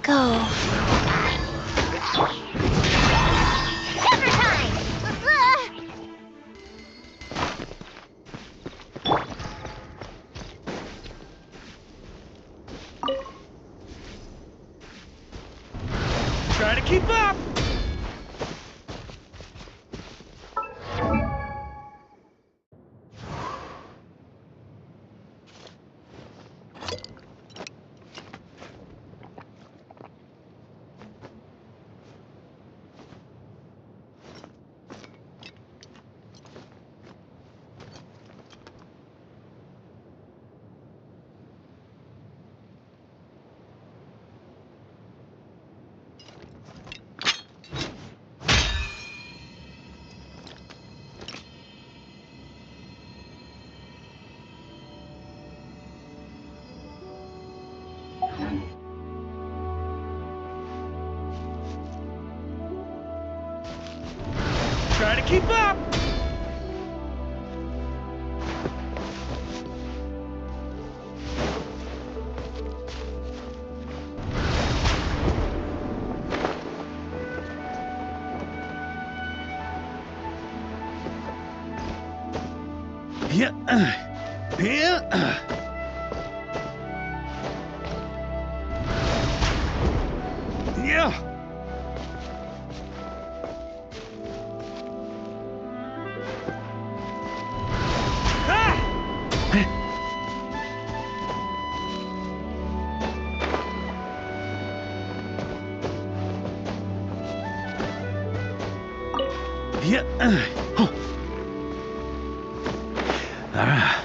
Go. Try to keep up! Try to keep up! Yeah. Yeah. Yeah. Yeah. Oh. All right.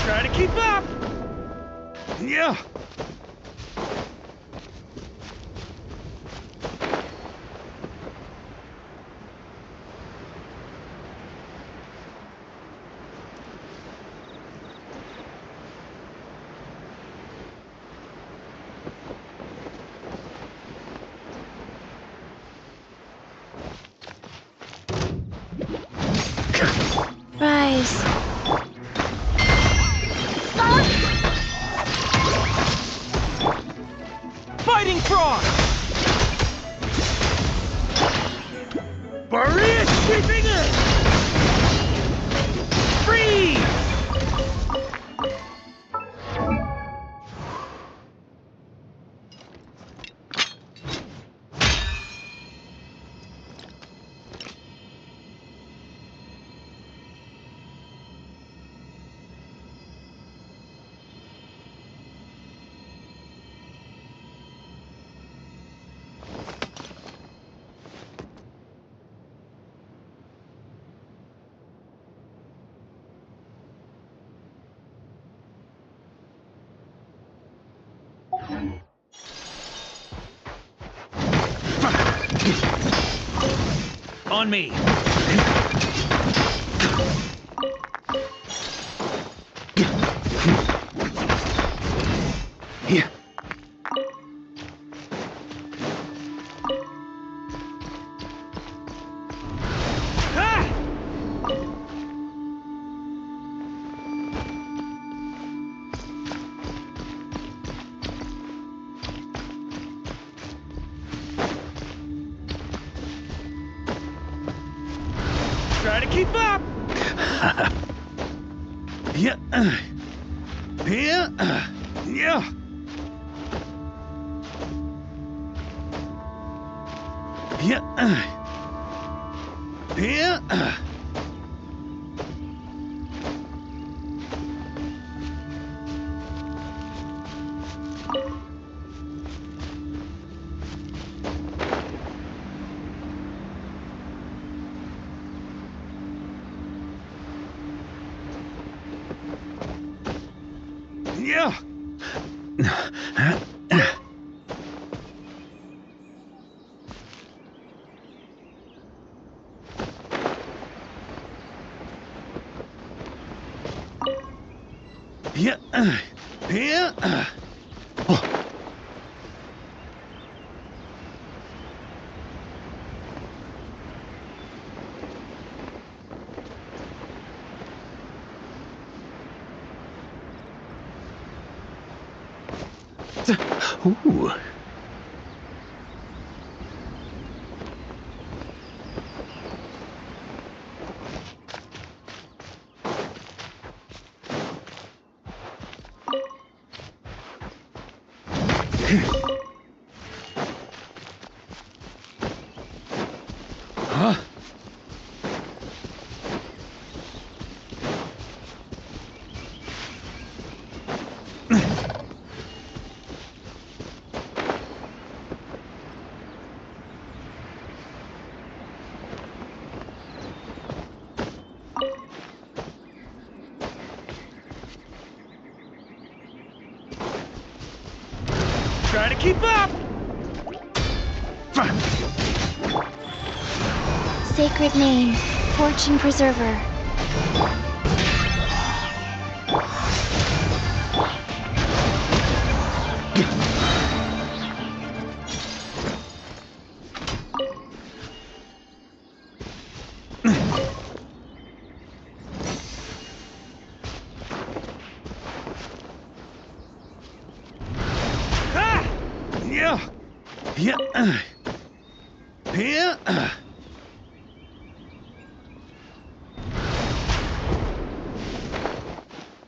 Try to keep up! Yeah. Rise. Fighting frog! Barrier sweeping in. Freeze! On me. Yeah. Ha! Try to keep up! Yeah. Yeah. Yeah. Yeah. Yeah. Yeah. Yeah. Yeah. Oh. Ooh. Huh? Try to keep up! Sacred name, Fortune Preserver. Ha! Yeah. Yeah. Yeah.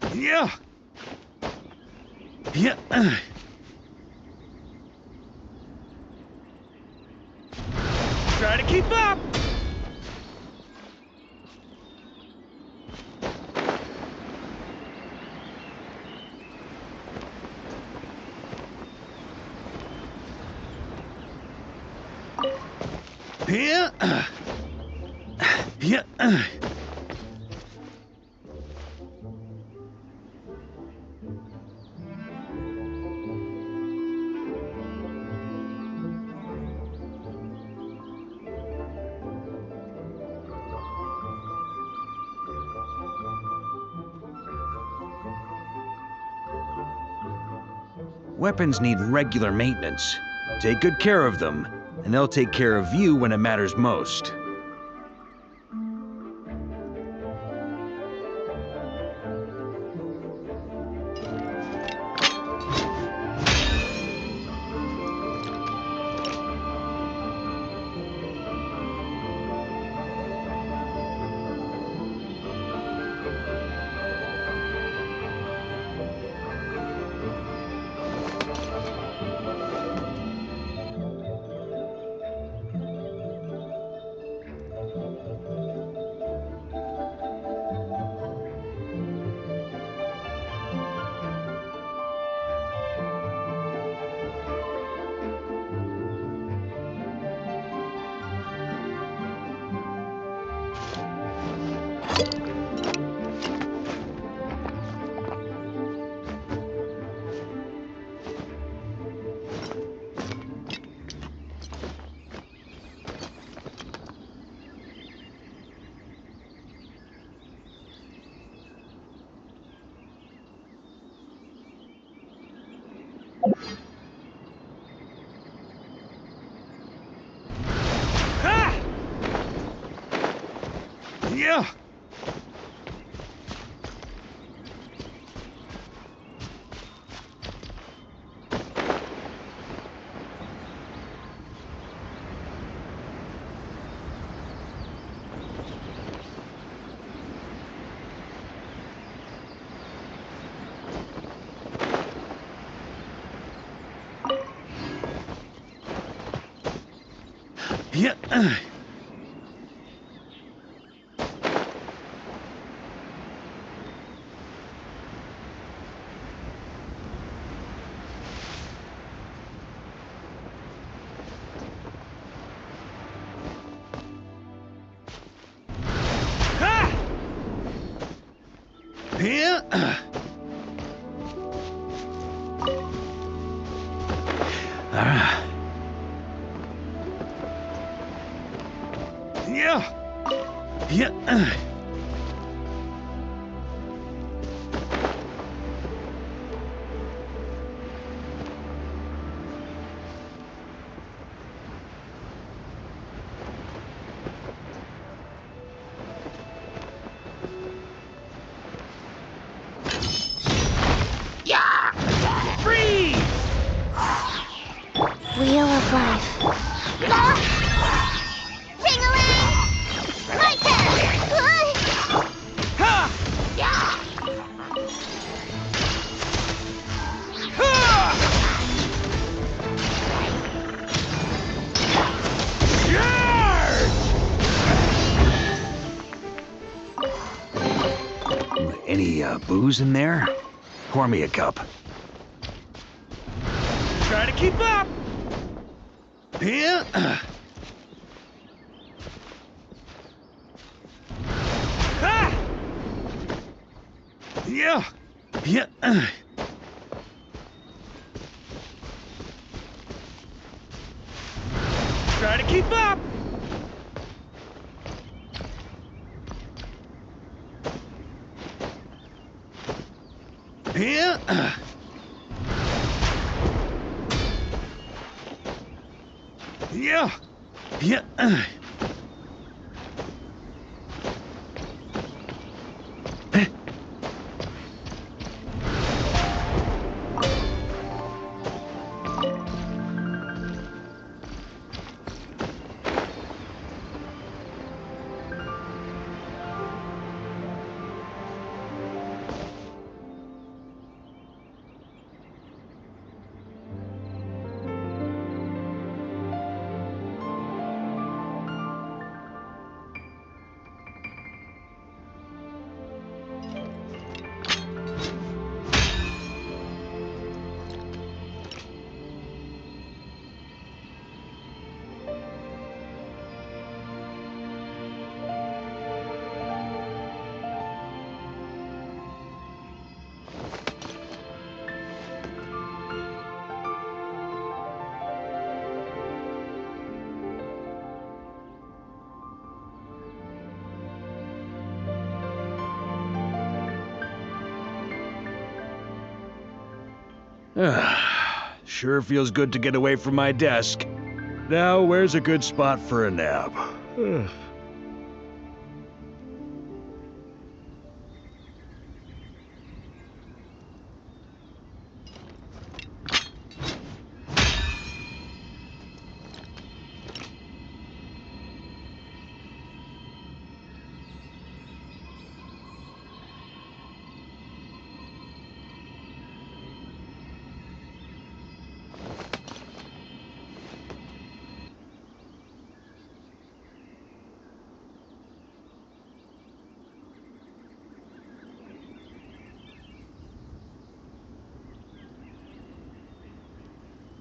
Yeah. Yeah. Try to keep up! Yeah. Yeah. Weapons need regular maintenance. Take good care of them, and they'll take care of you when it matters most. Ha! Yeah. Yeah. Ha! Yeah. Yeah. Yeah. Freeze! Wheel of Life. Ha! Ha! Any booze in there? Pour me a cup. Try to keep up! Yeah. Ha! Yeah. Yeah. Try to keep up! Yeah. Yeah. Yeah. Sure feels good to get away from my desk. Now, where's a good spot for a nap?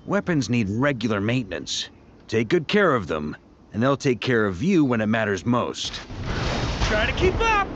Weapons need regular maintenance. Take good care of them, and they'll take care of you when it matters most. Try to keep up!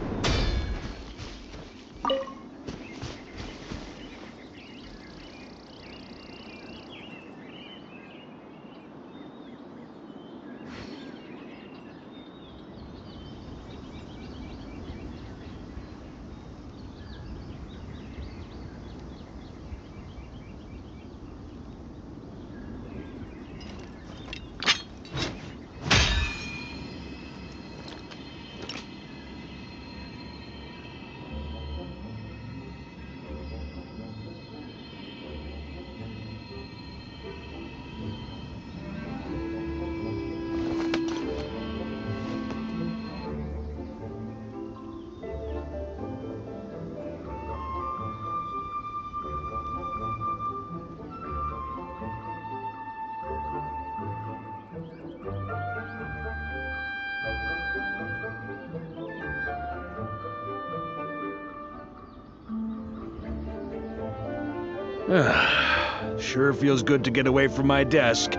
Sure feels good to get away from my desk.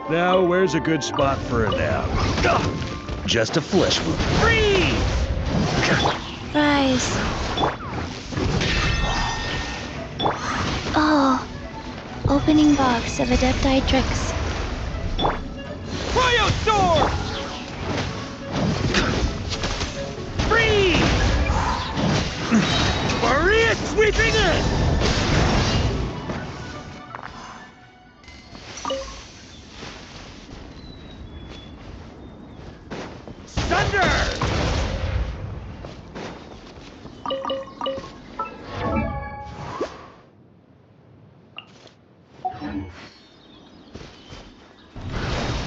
Now, where's a good spot for a nap? Just a flesh wound. Freeze! Rise. Oh. opening box of Adepti tricks. Cryo Sword! Freeze! Maria sweeping in! Thunder!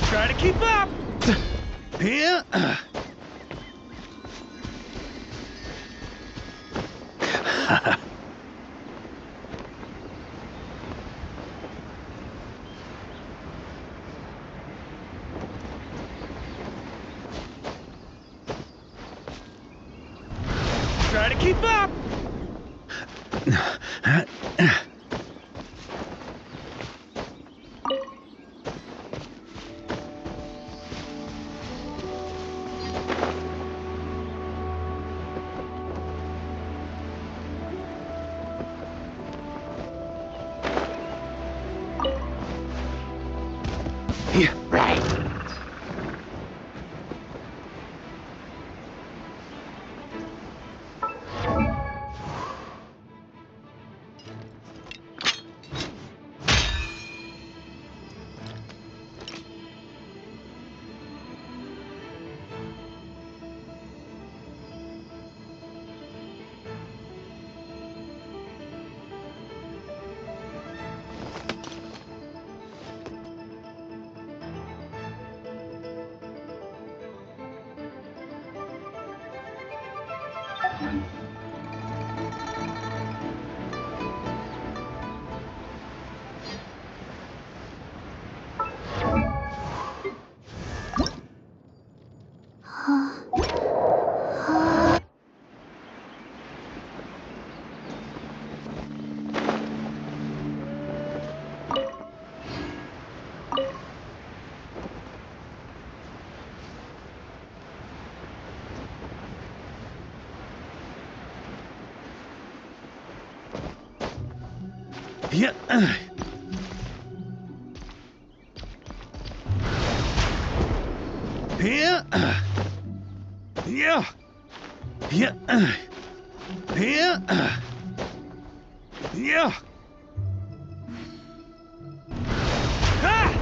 Try to keep up! Yeah. Try to keep up! Yeah. Right. Yeah. Yeah. Yeah. Yeah. Yeah. Yeah. Ha!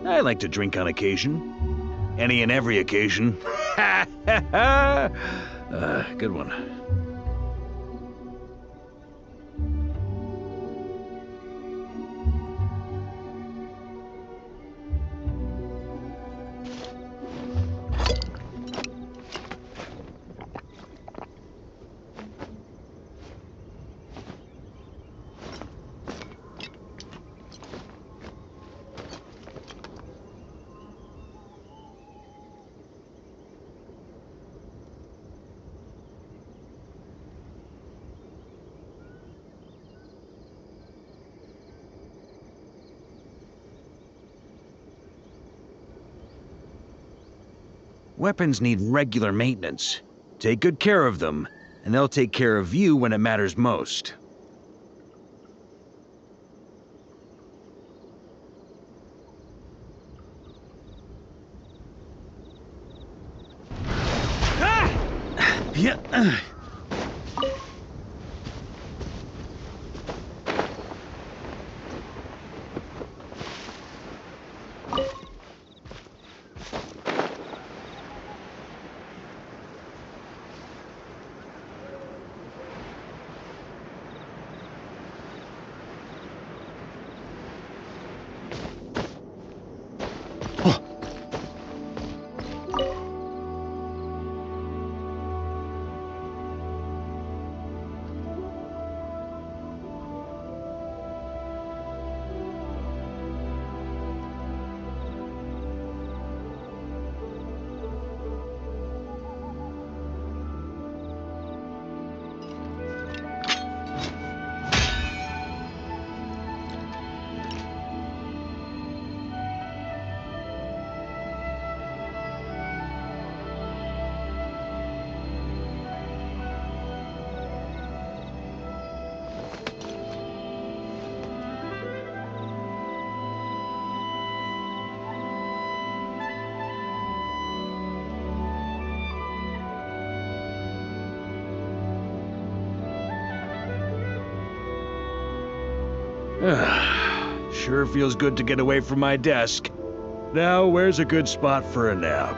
I like to drink on occasion. Any and every occasion. Good one. Weapons need regular maintenance. Take good care of them, and they'll take care of you when it matters most. Ha! Yeah. Sure feels good to get away from my desk. Now, where's a good spot for a nap?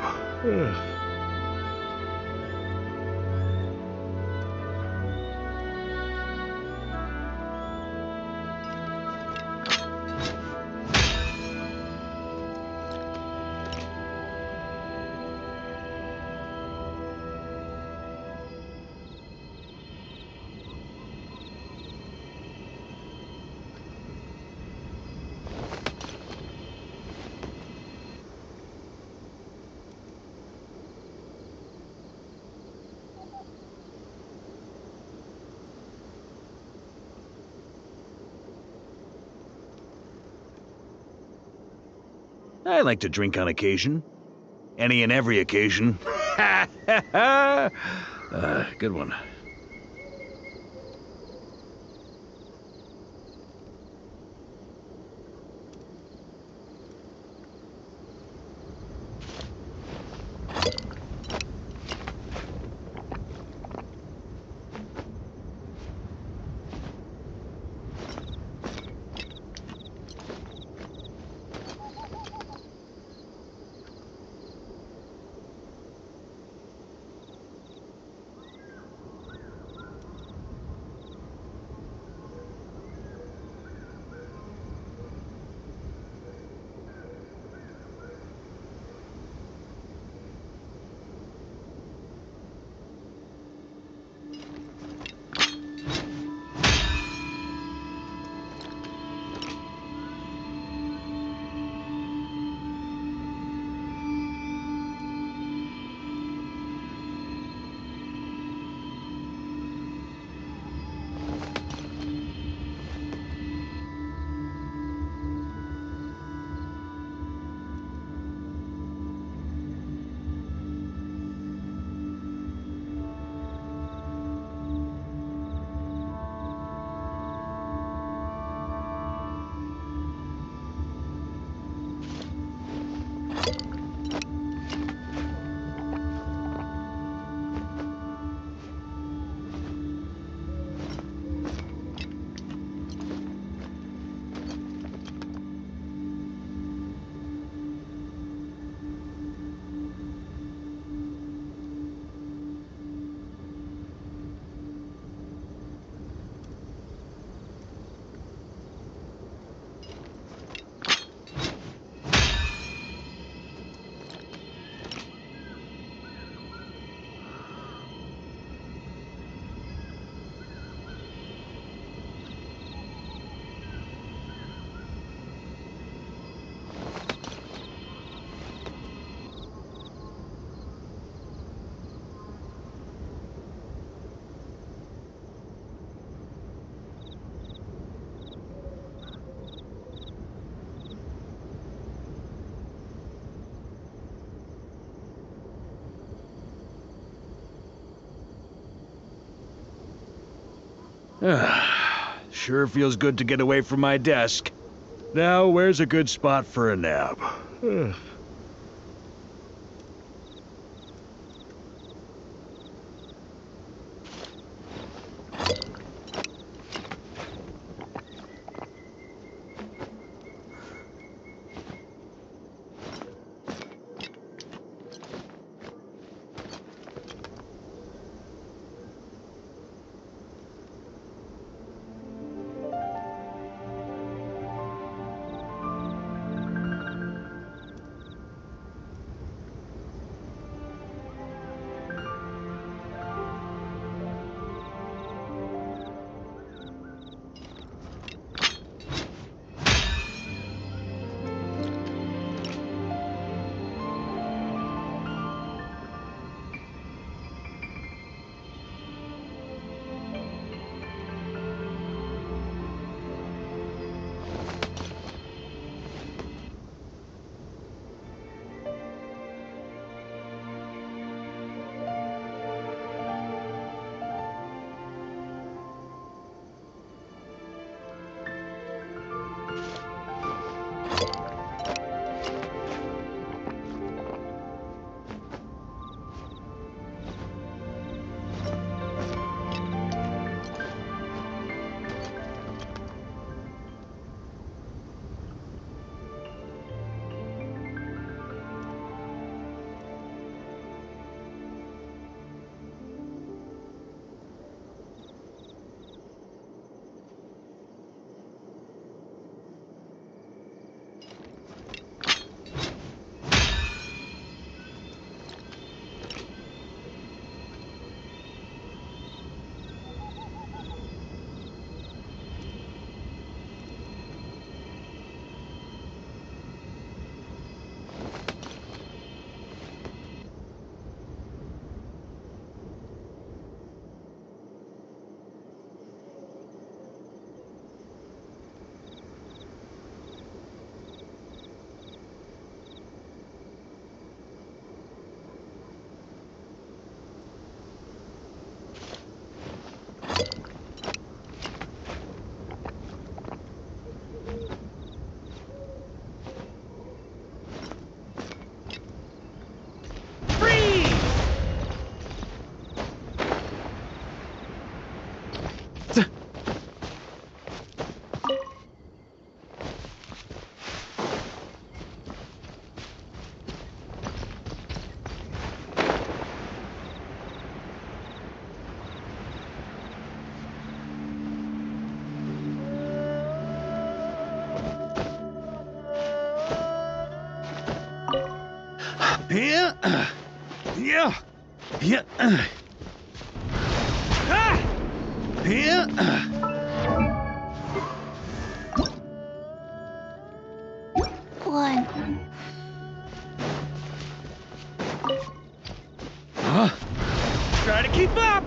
I like to drink on occasion. Any and every occasion. Good one. Sure feels good to get away from my desk. Now, where's a good spot for a nap? Yeah. Yeah. Ah! Yeah. One. Huh? Try to keep up!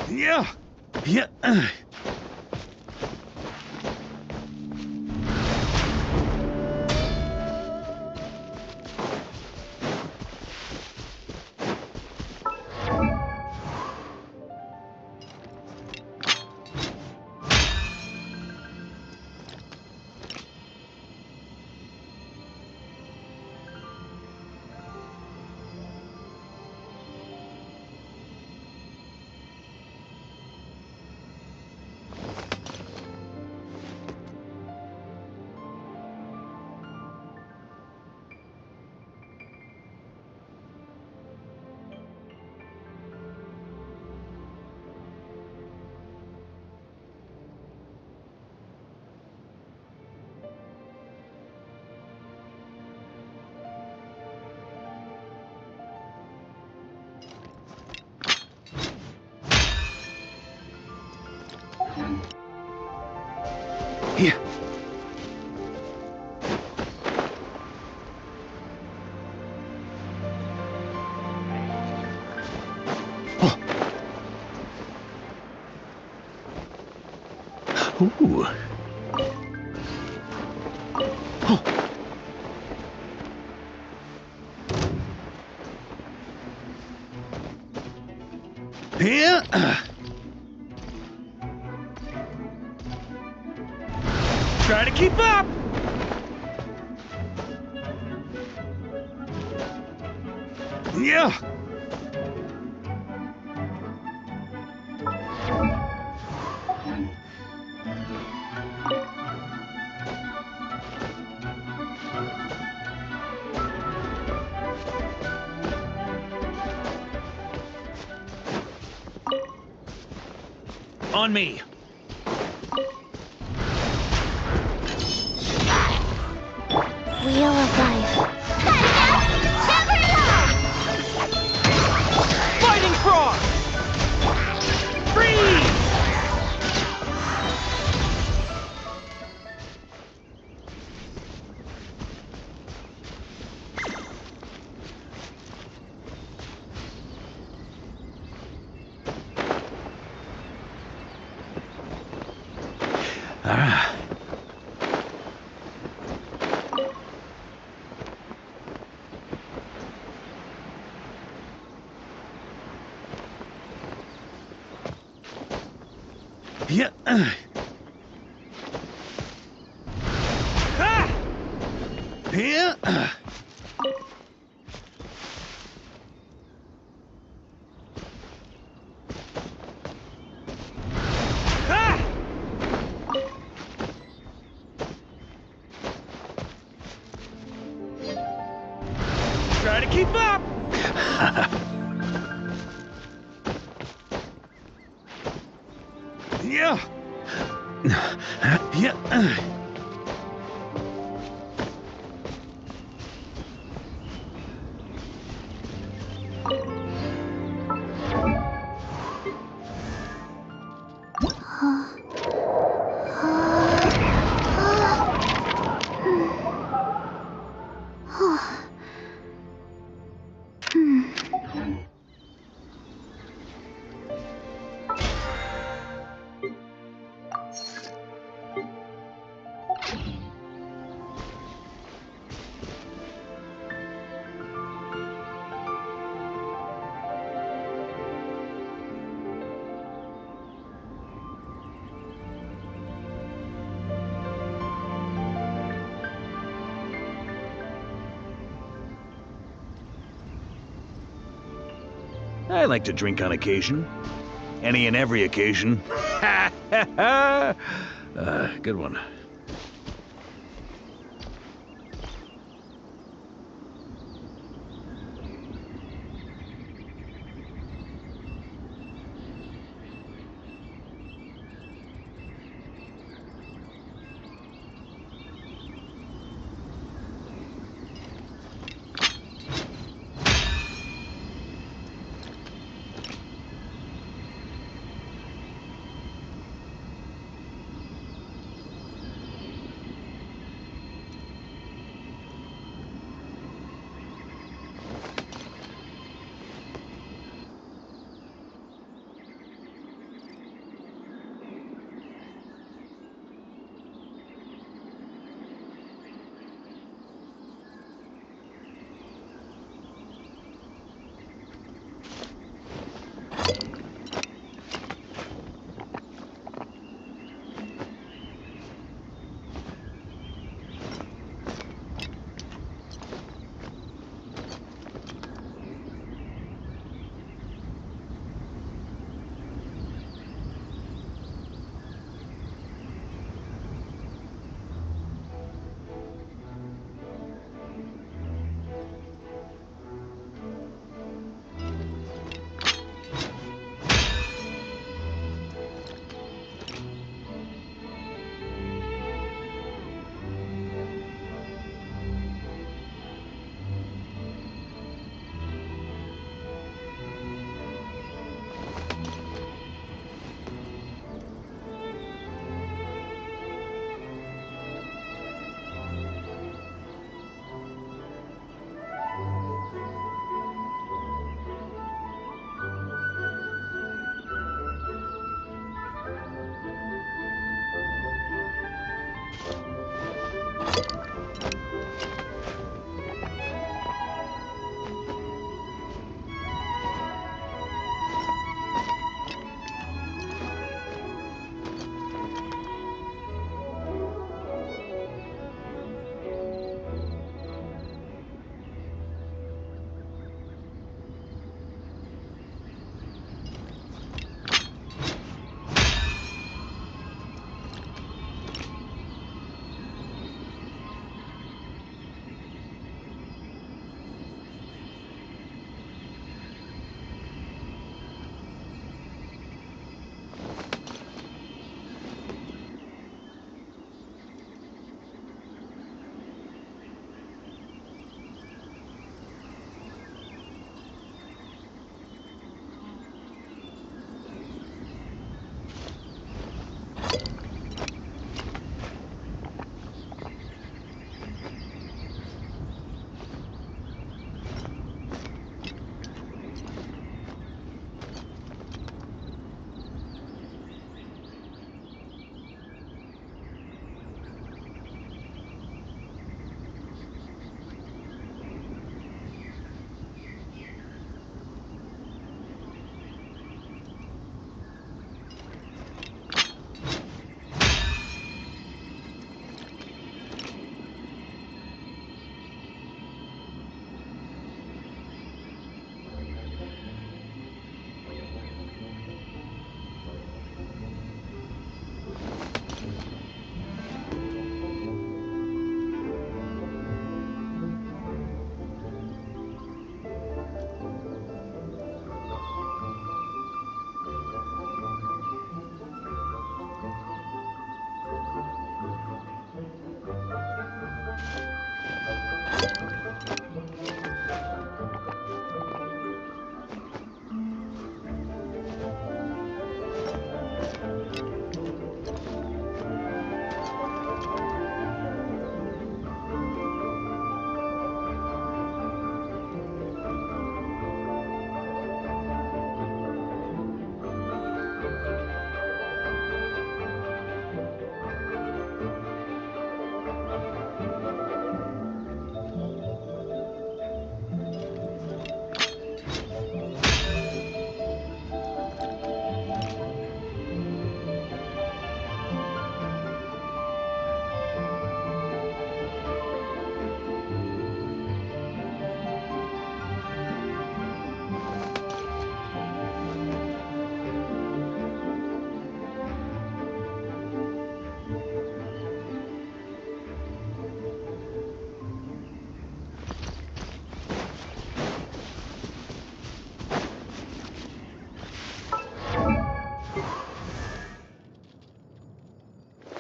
Yeah. Yeah. Yeah. Ooh. Here. Try to keep up! Yeah. On me. Wheel of life. Fighting frog! Freeze! Ah. Yeah. Ah! Here. Ah! Try to keep up! Yeah. Yeah. I like to drink on occasion. Any and every occasion. Good one.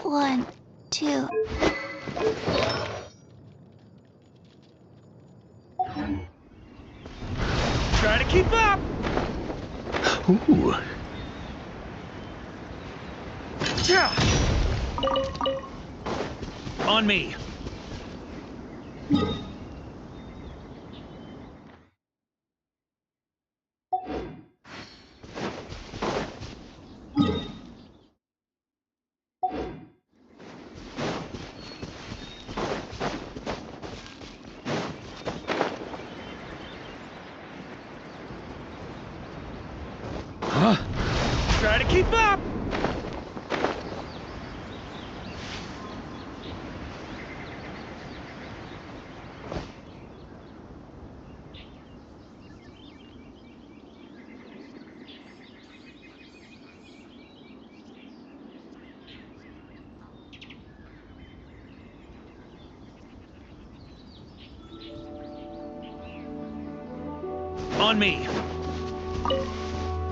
1, 2. Try to keep up! Ooh. Yeah. On me. Huh? Try to keep up! On me.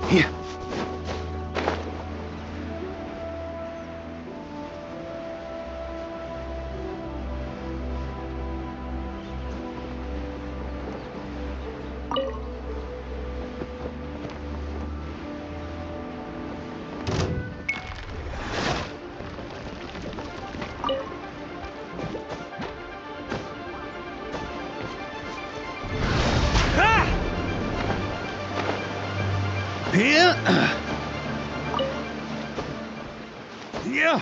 Here. Ah! Here. Yeah.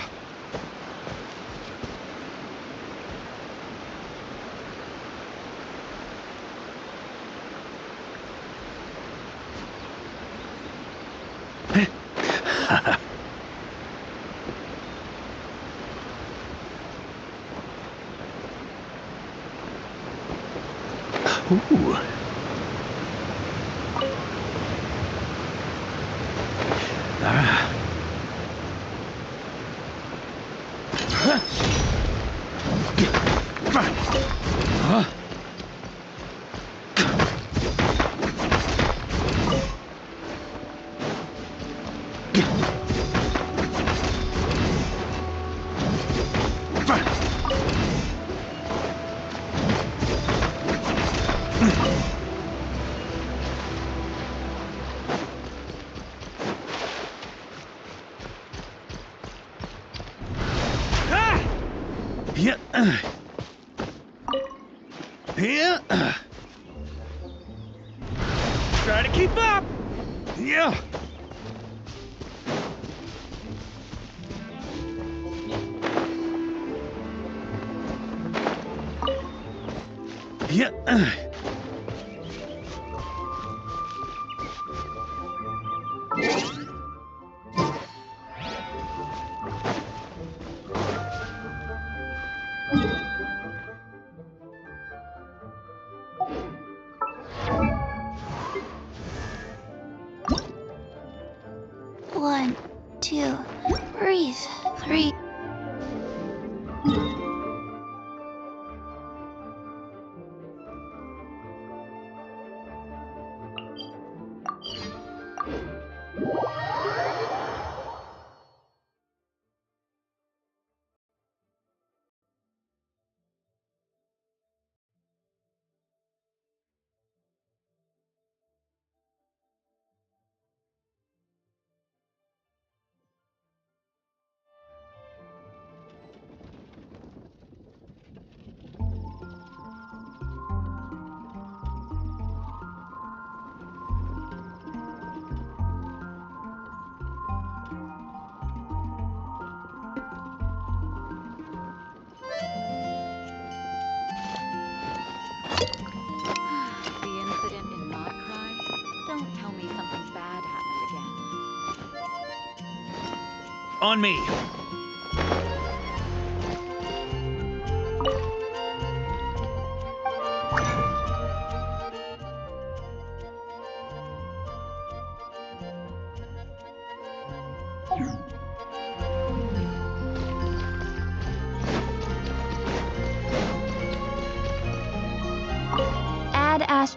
Ooh. Ah. Huh? Ah! Yeah. Here. Try to keep up! Yeah. Yeah. 1, 2. Breathe. 3. The incident in Machrai? Don't tell me something bad happened again. On me. Add as.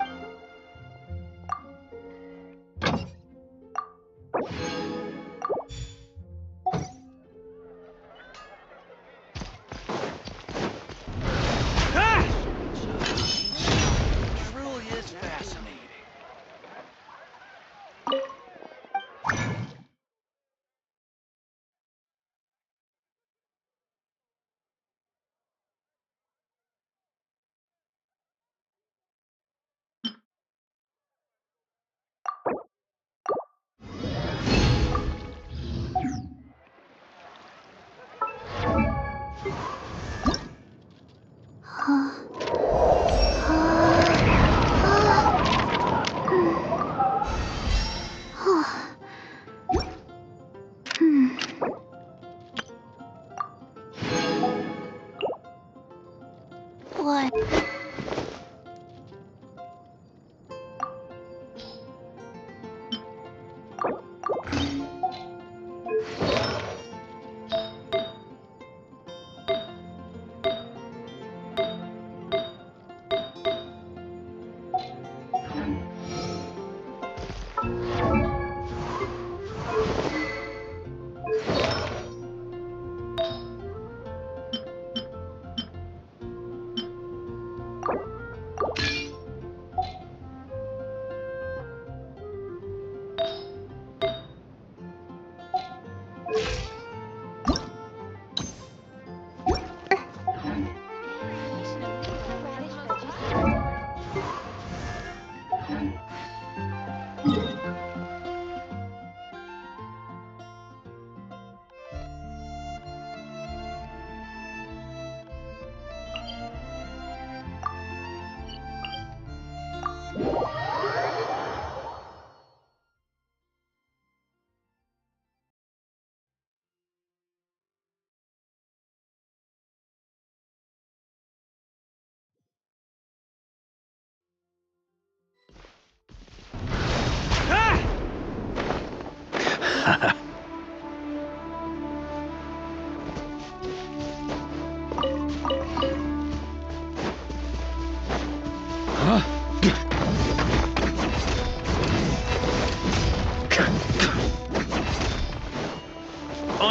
On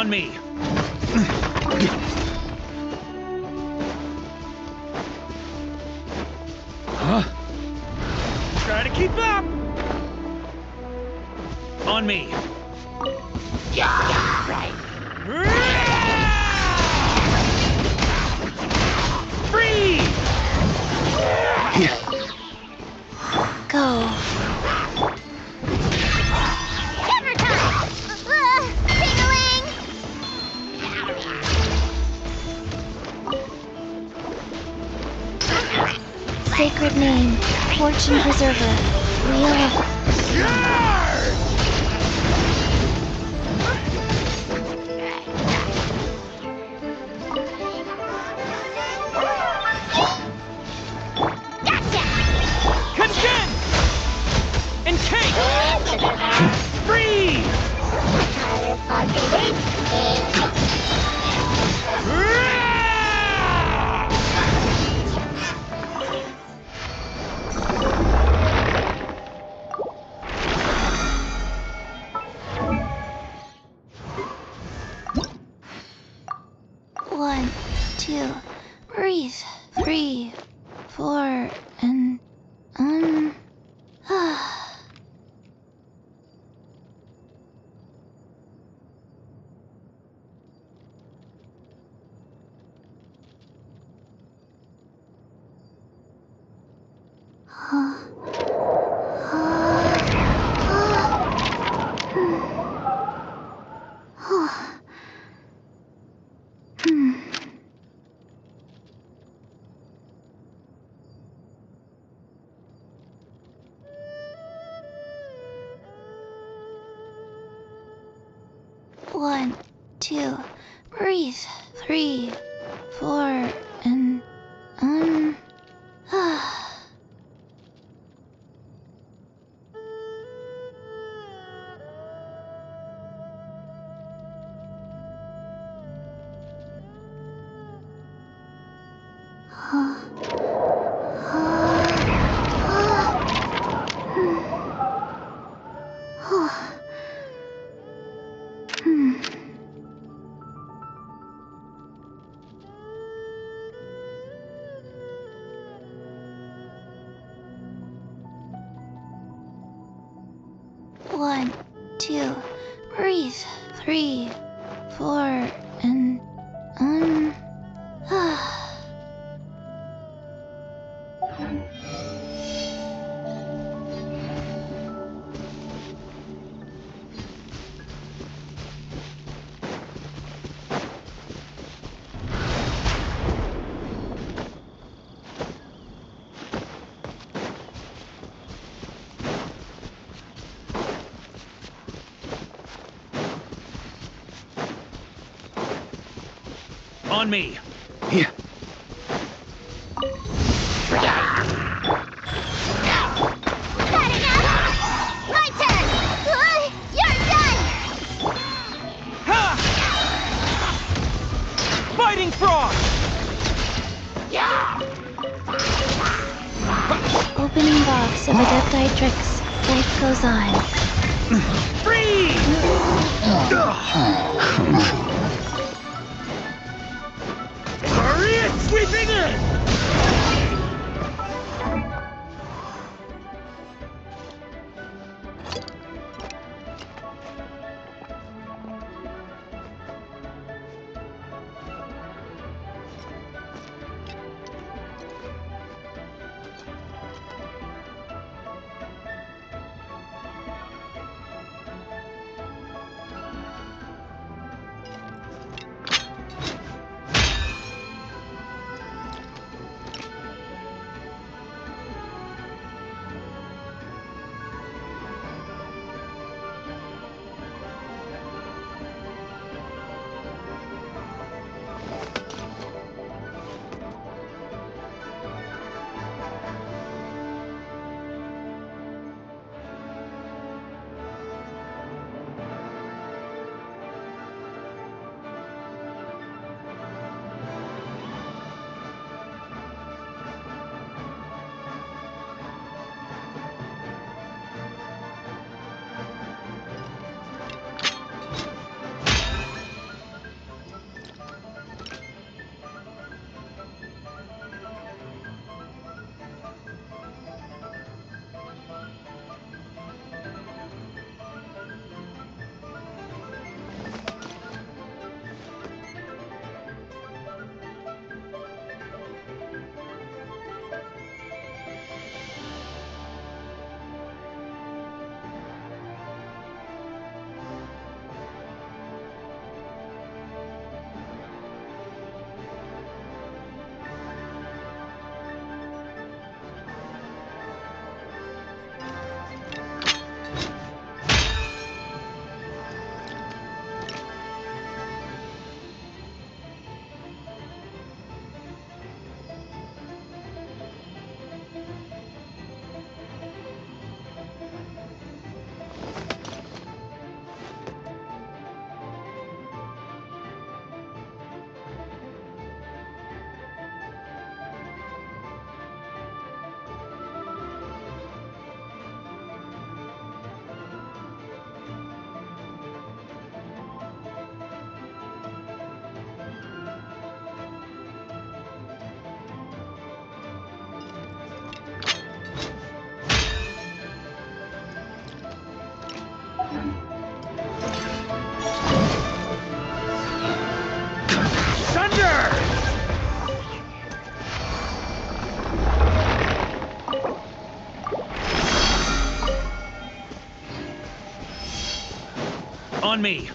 me. Huh? Try to keep up. On me. Free! Go. Hammer time! Ding-a-ling! Sacred name. Fortune preserver. Wheel of... Genshin! Encase! Free! One, two, breathe. 3, 4, and One, two, breathe. 3, 4, and One, two, breathe. 3, 4, and On me. Yeah. Got enough? My turn! You're done! Ha! Fighting frog! opening box of Adepti-Trix. Life goes on. Free! Hurry it! Sweeping in! On me!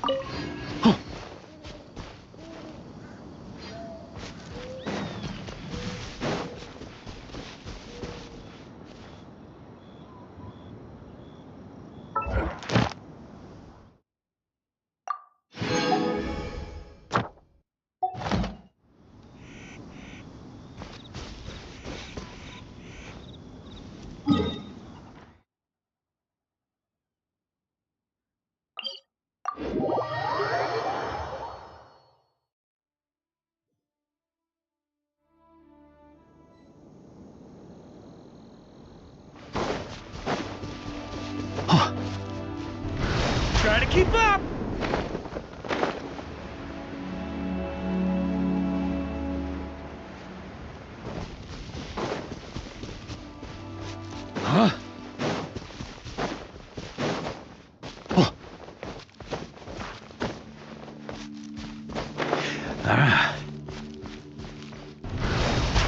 Try to keep up! Huh? Oh. Ah.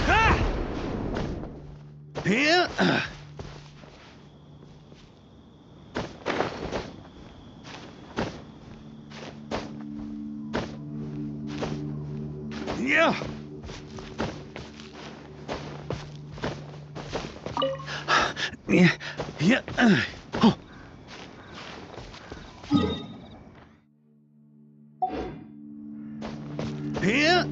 Ha! Here. Yeah. Yeah. Yeah. Oh. Here.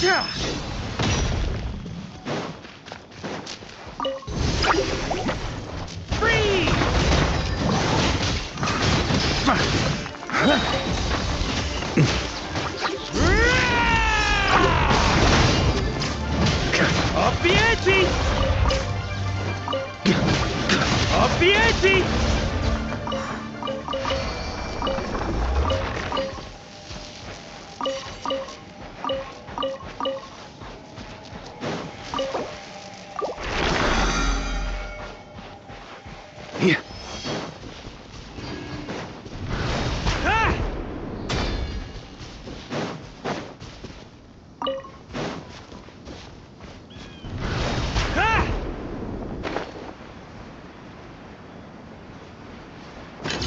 Yeah! Freeze! Up the ante! Up the ante! Yeah. Ha!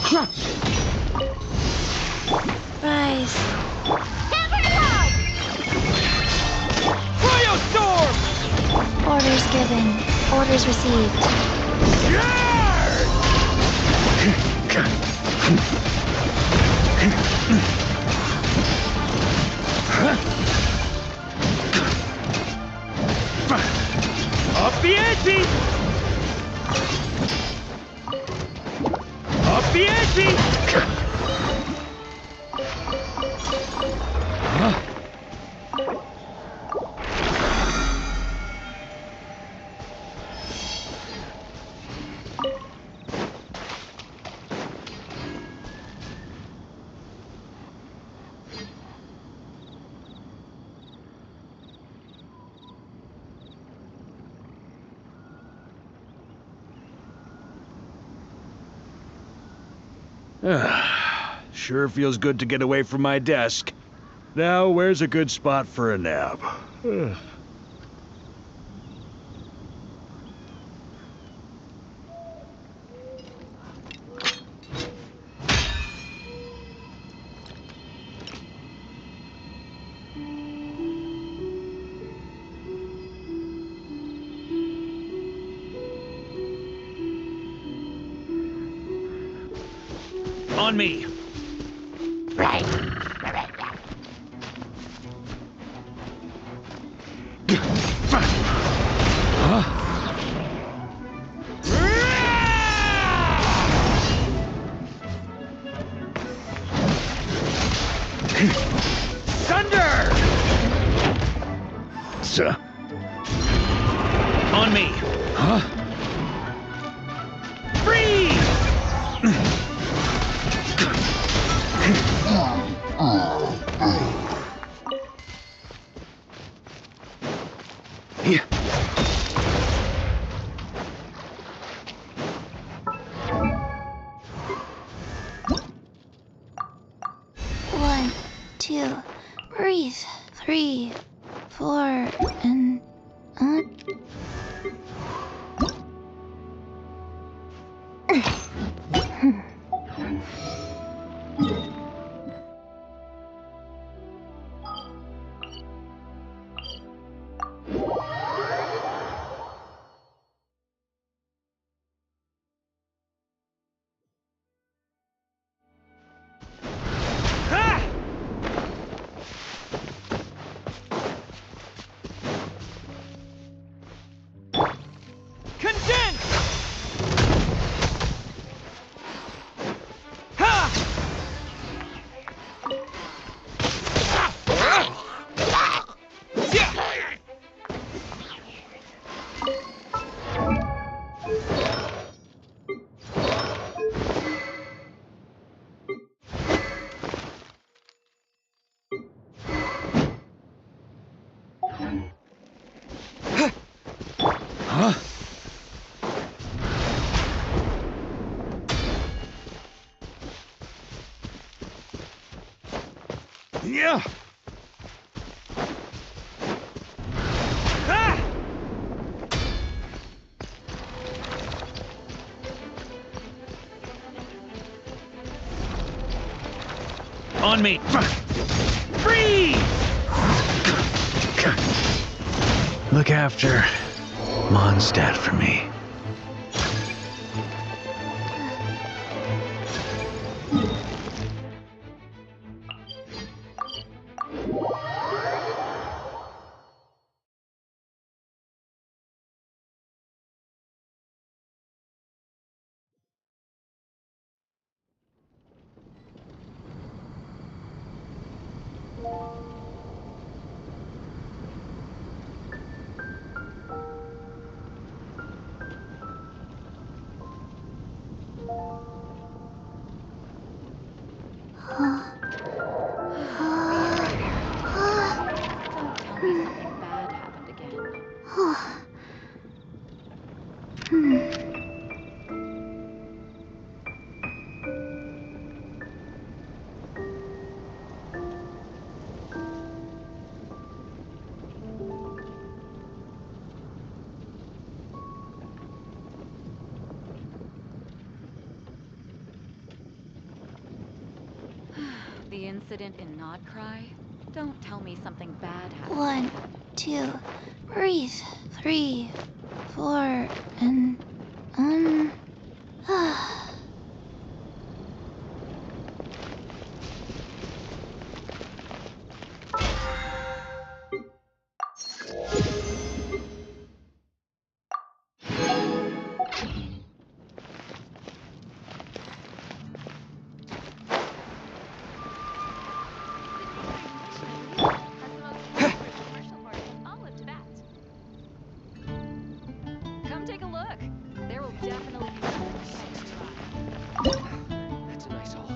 Ha! Rise. Cryo storm! Orders given. Orders received. Yarr! Up the ante! Up the ante! Sure feels good to get away from my desk. Now, where's a good spot for a nap? On me! Thunder! Sir. On me! Huh? Freeze! 2. Breathe. 3, 4, and Ha! Condense! Ha! Huh? Yeah. Ha! On me! Freeze! Look after Mondstadt for me. Don't tell me something bad happened again. The incident in Nod Cry? Don't tell me something bad happened. 1, 2. Breathe. 3, 4, and Come take a look. There will definitely be That's a nice hole.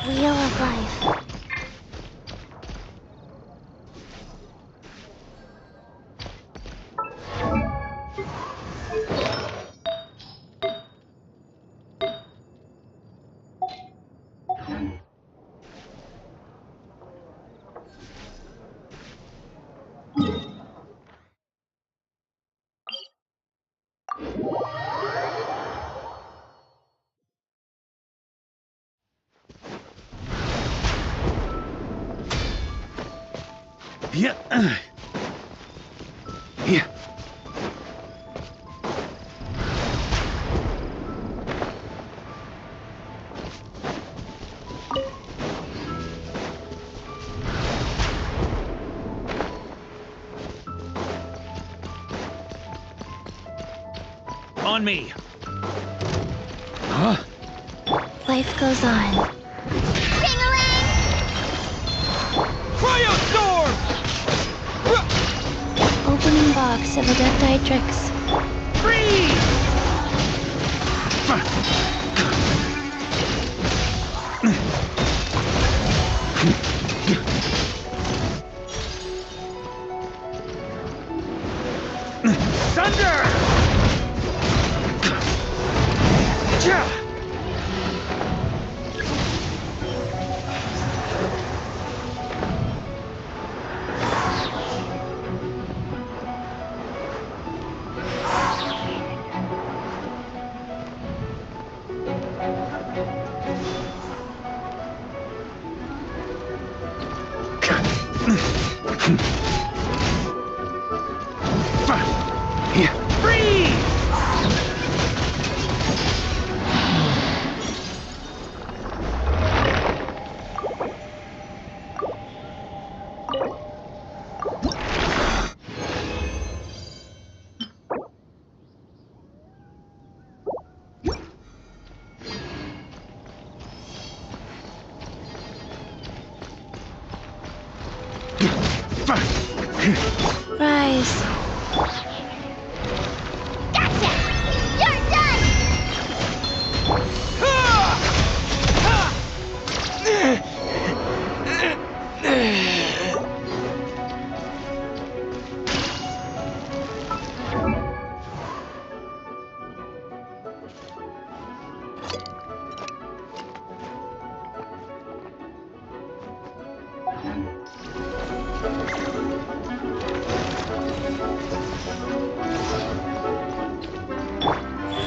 Wheel of Life. Yeah. Yeah. On me. Huh? Life goes on. Ding-a-ling! Cryo storm! Opening box of Adeptitrix. Freeze! Thunder! Yeah! Freeze! Rise. Gotcha! You're done!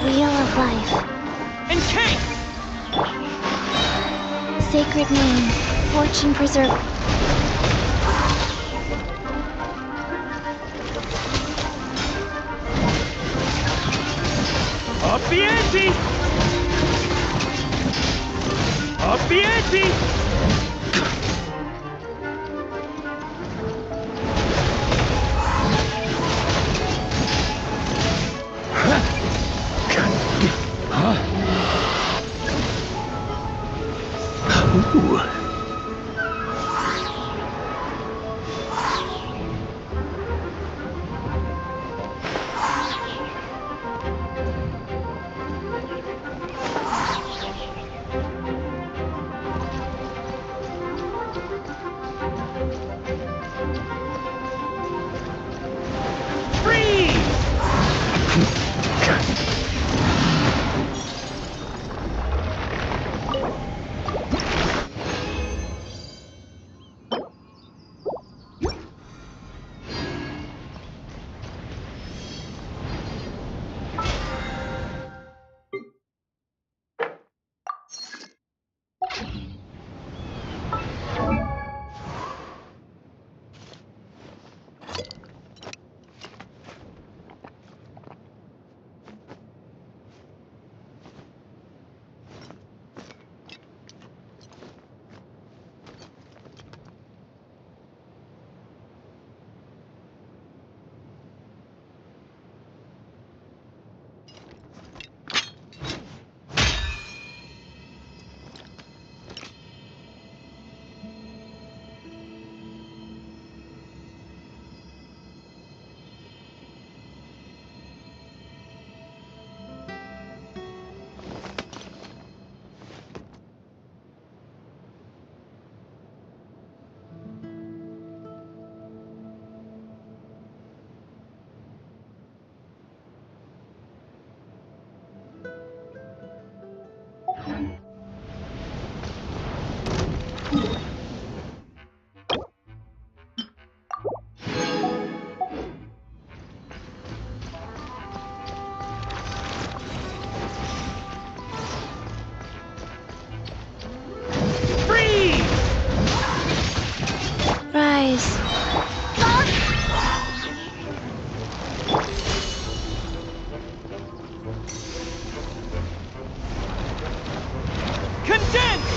Wheel of Life. Encase! Sacred Name. Fortune Preserver. Up the ante! Up the ante! Ooh. Freeze! Rise. Condense!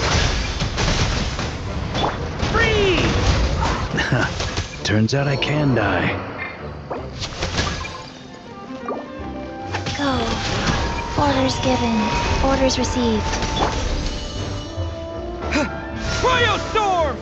Freeze! Turns out I can die. Go. Orders given. Orders received. Cryostorm!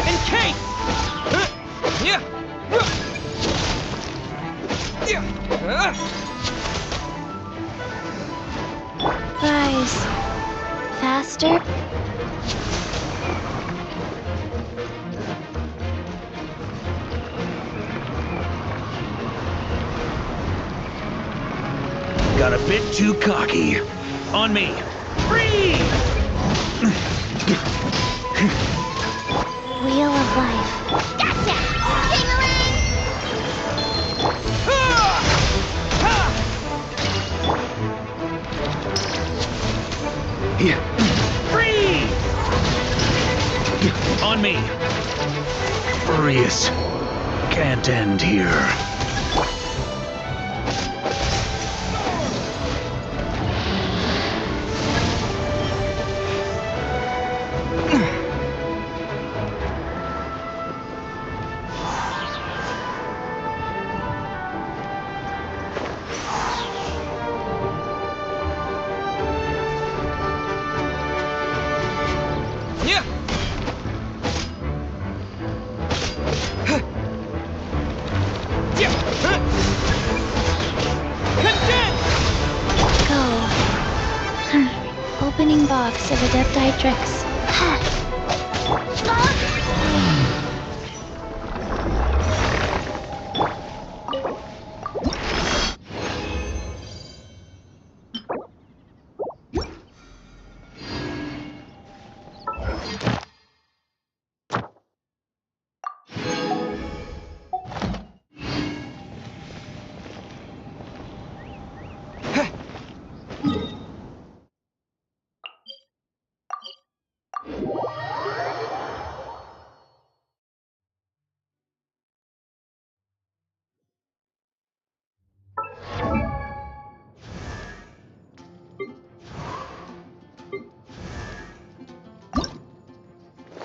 Encase! Yeah! Rise. Faster. Got a bit too cocky. On me. Freeze! Wheel of life. Gotcha! Ding-a-ling! Ah! Ha! Yeah. Freeze! On me. Furious. Can't end here. Yeah! Yeah! Condense! Go. Opening box of Adepti tricks.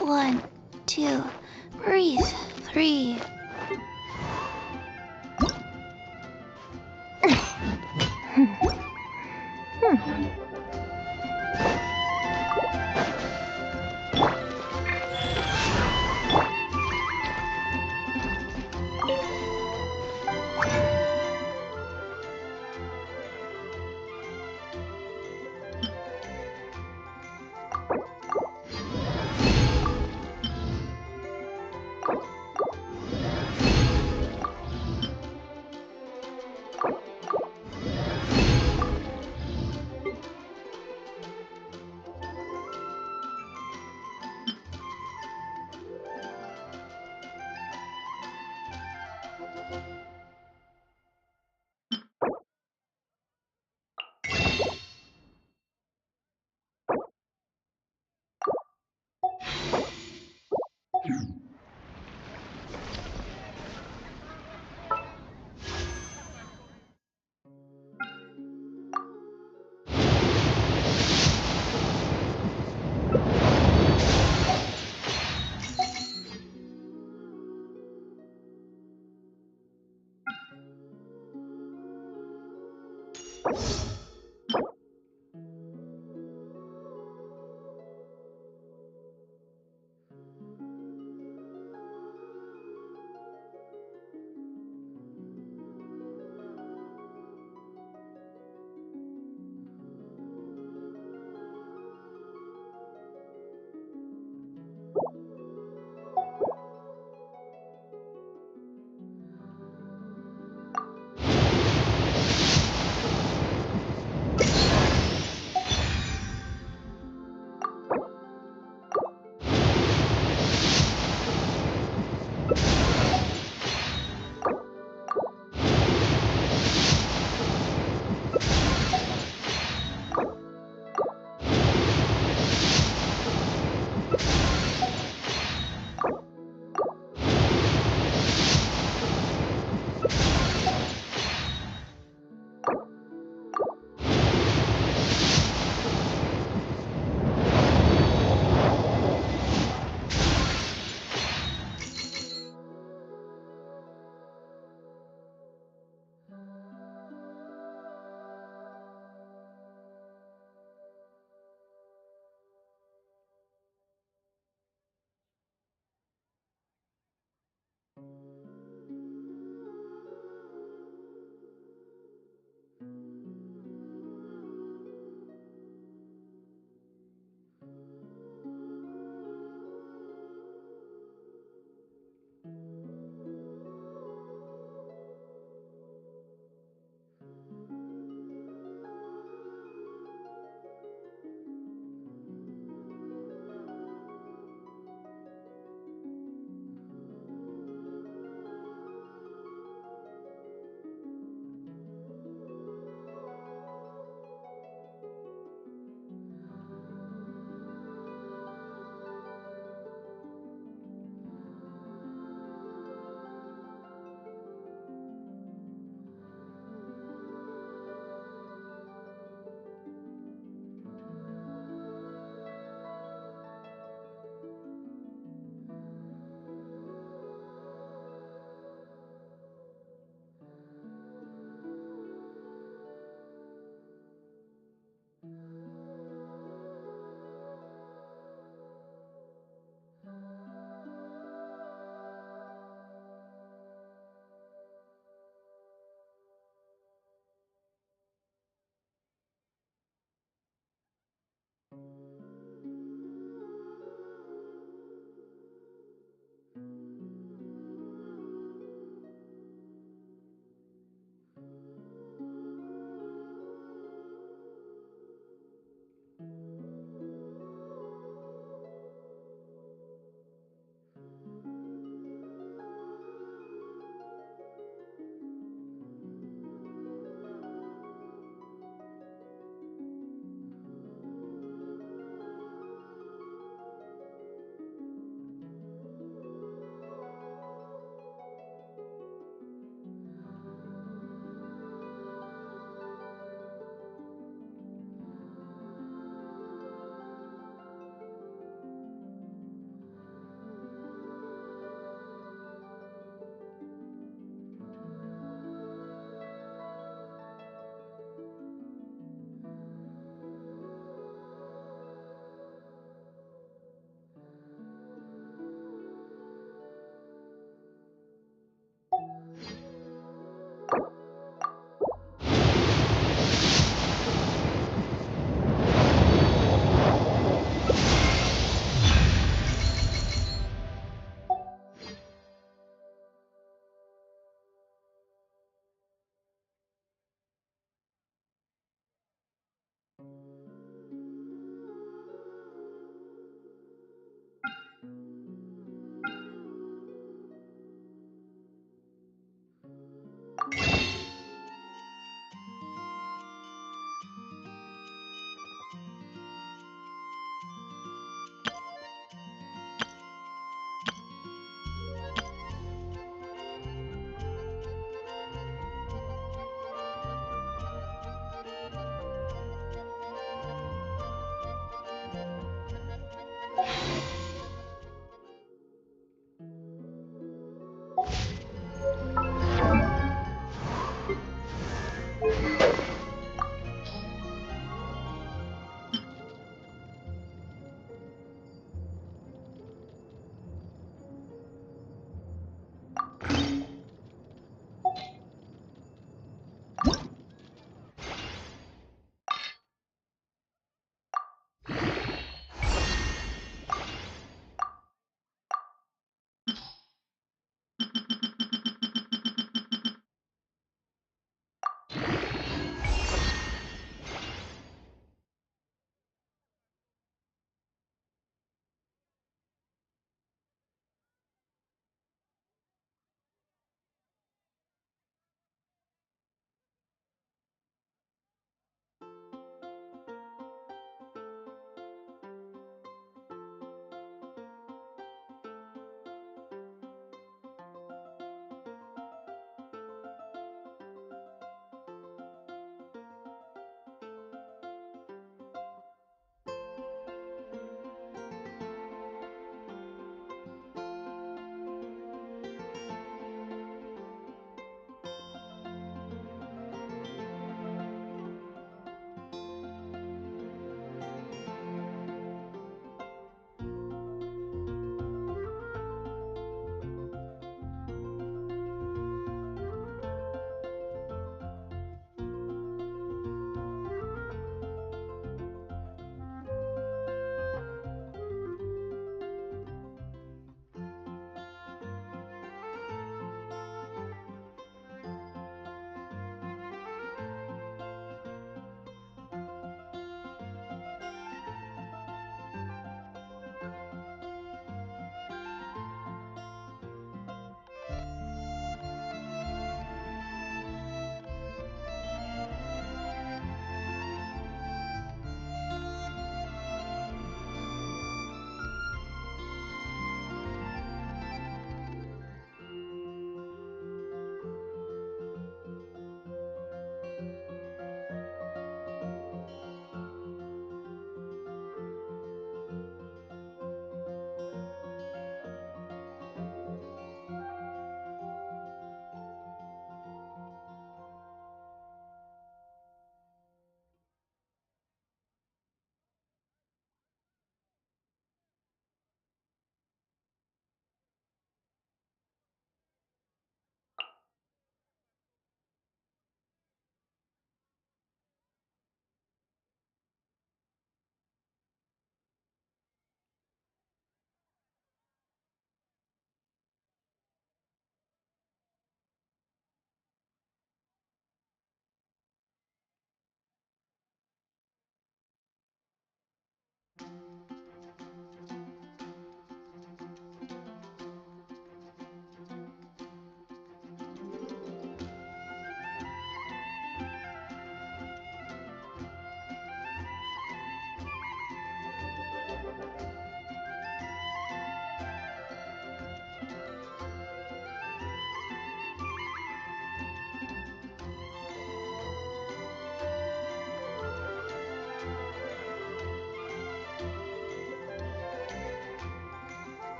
One, two, breathe. 3.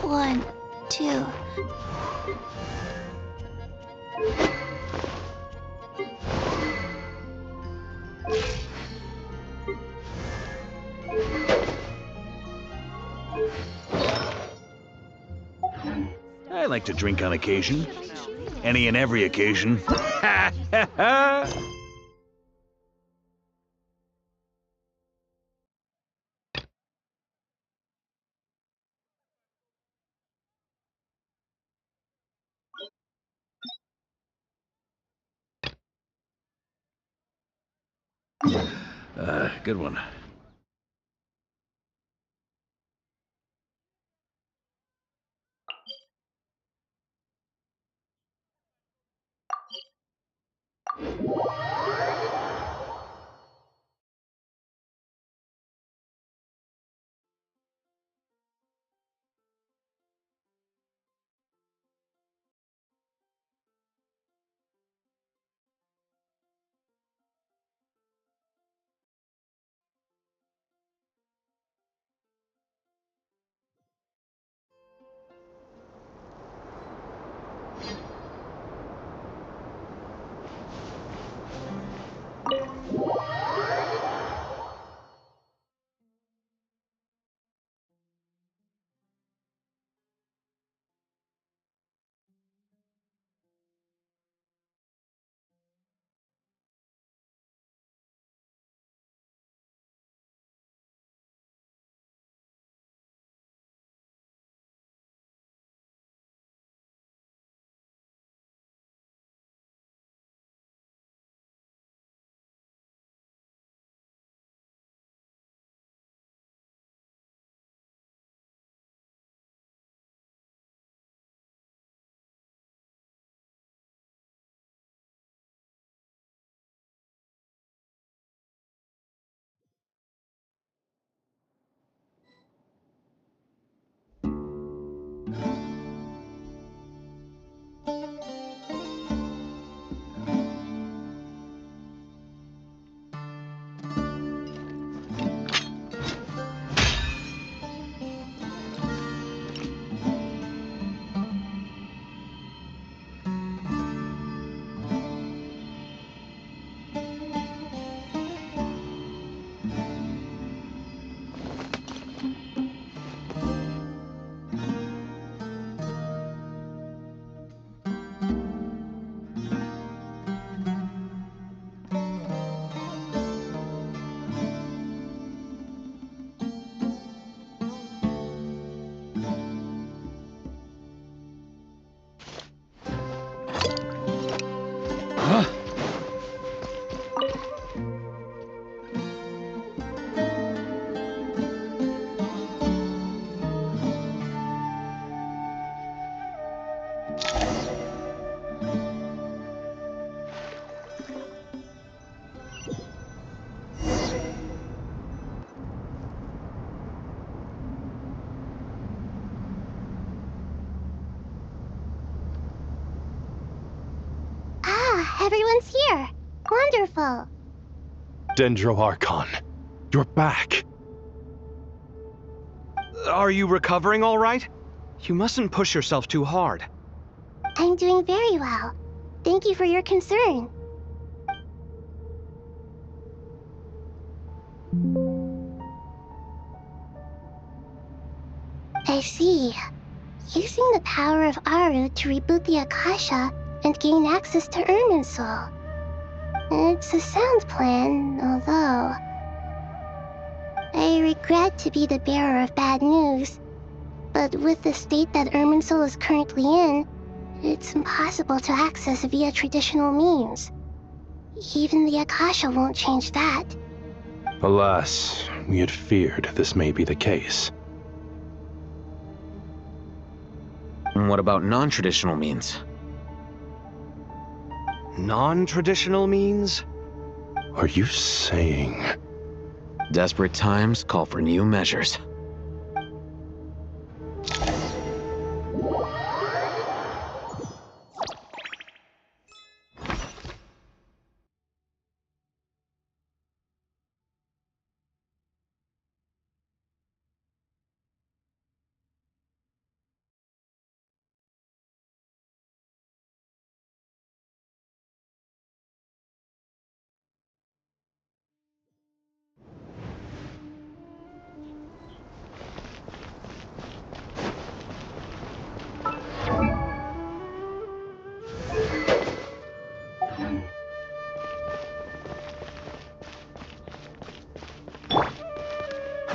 One, two. I like to drink on occasion. Any and every occasion. Ha ha ha! Good one. Huh? Ah, everyone's here. Wonderful. Dendro Archon, you're back. Are you recovering all right? You mustn't push yourself too hard. I'm doing very well. Thank you for your concern. I see. Using the power of Aru to reboot the Akasha and gain access to Irminsul. It's a sound plan, although... I regret to be the bearer of bad news, but with the state that Irminsul is currently in, it's impossible to access via traditional means. Even the Akasha won't change that. Alas, we had feared this may be the case. What about non-traditional means? Non-traditional means? Are you saying... Desperate times call for new measures.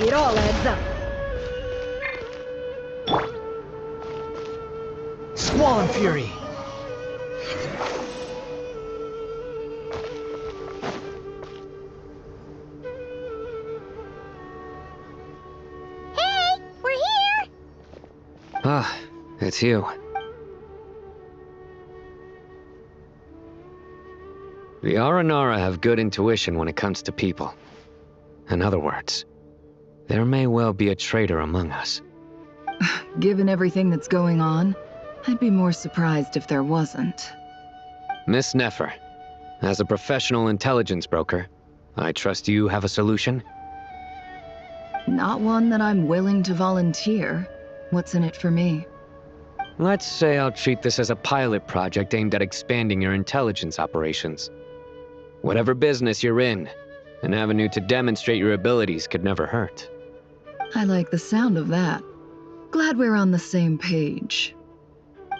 It all adds up. Squall Fury! Hey, we're here! Ah, it's you. The Aranara have good intuition when it comes to people. In other words, there may well be a traitor among us. Given everything that's going on, I'd be more surprised if there wasn't. Miss Nefer, as a professional intelligence broker, I trust you have a solution? Not one that I'm willing to volunteer. What's in it for me? Let's say I'll treat this as a pilot project aimed at expanding your intelligence operations. Whatever business you're in, an avenue to demonstrate your abilities could never hurt. I like the sound of that. Glad we're on the same page.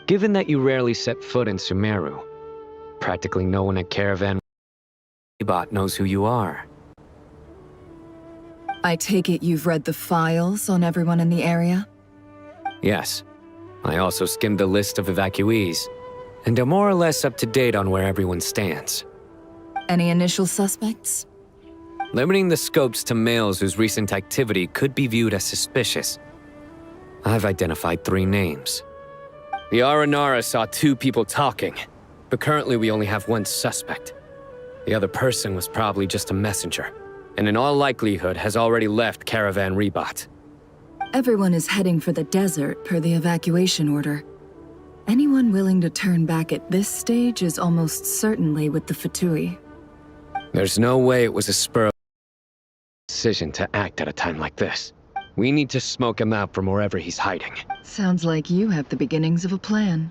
Given that you rarely set foot in Sumeru, practically no one at Caravan Bot knows who you are. I take it you've read the files on everyone in the area? Yes. I also skimmed the list of evacuees, and am more or less up to date on where everyone stands. Any initial suspects? Limiting the scopes to males whose recent activity could be viewed as suspicious. I've identified 3 names. The Aranara saw 2 people talking, but currently we only have 1 suspect. The other person was probably just a messenger, and in all likelihood has already left Caravan Rebot. Everyone is heading for the desert per the evacuation order. Anyone willing to turn back at this stage is almost certainly with the Fatui. There's no way it was a spur of decision to act at a time like this. We need to smoke him out from wherever he's hiding. Sounds like you have the beginnings of a plan.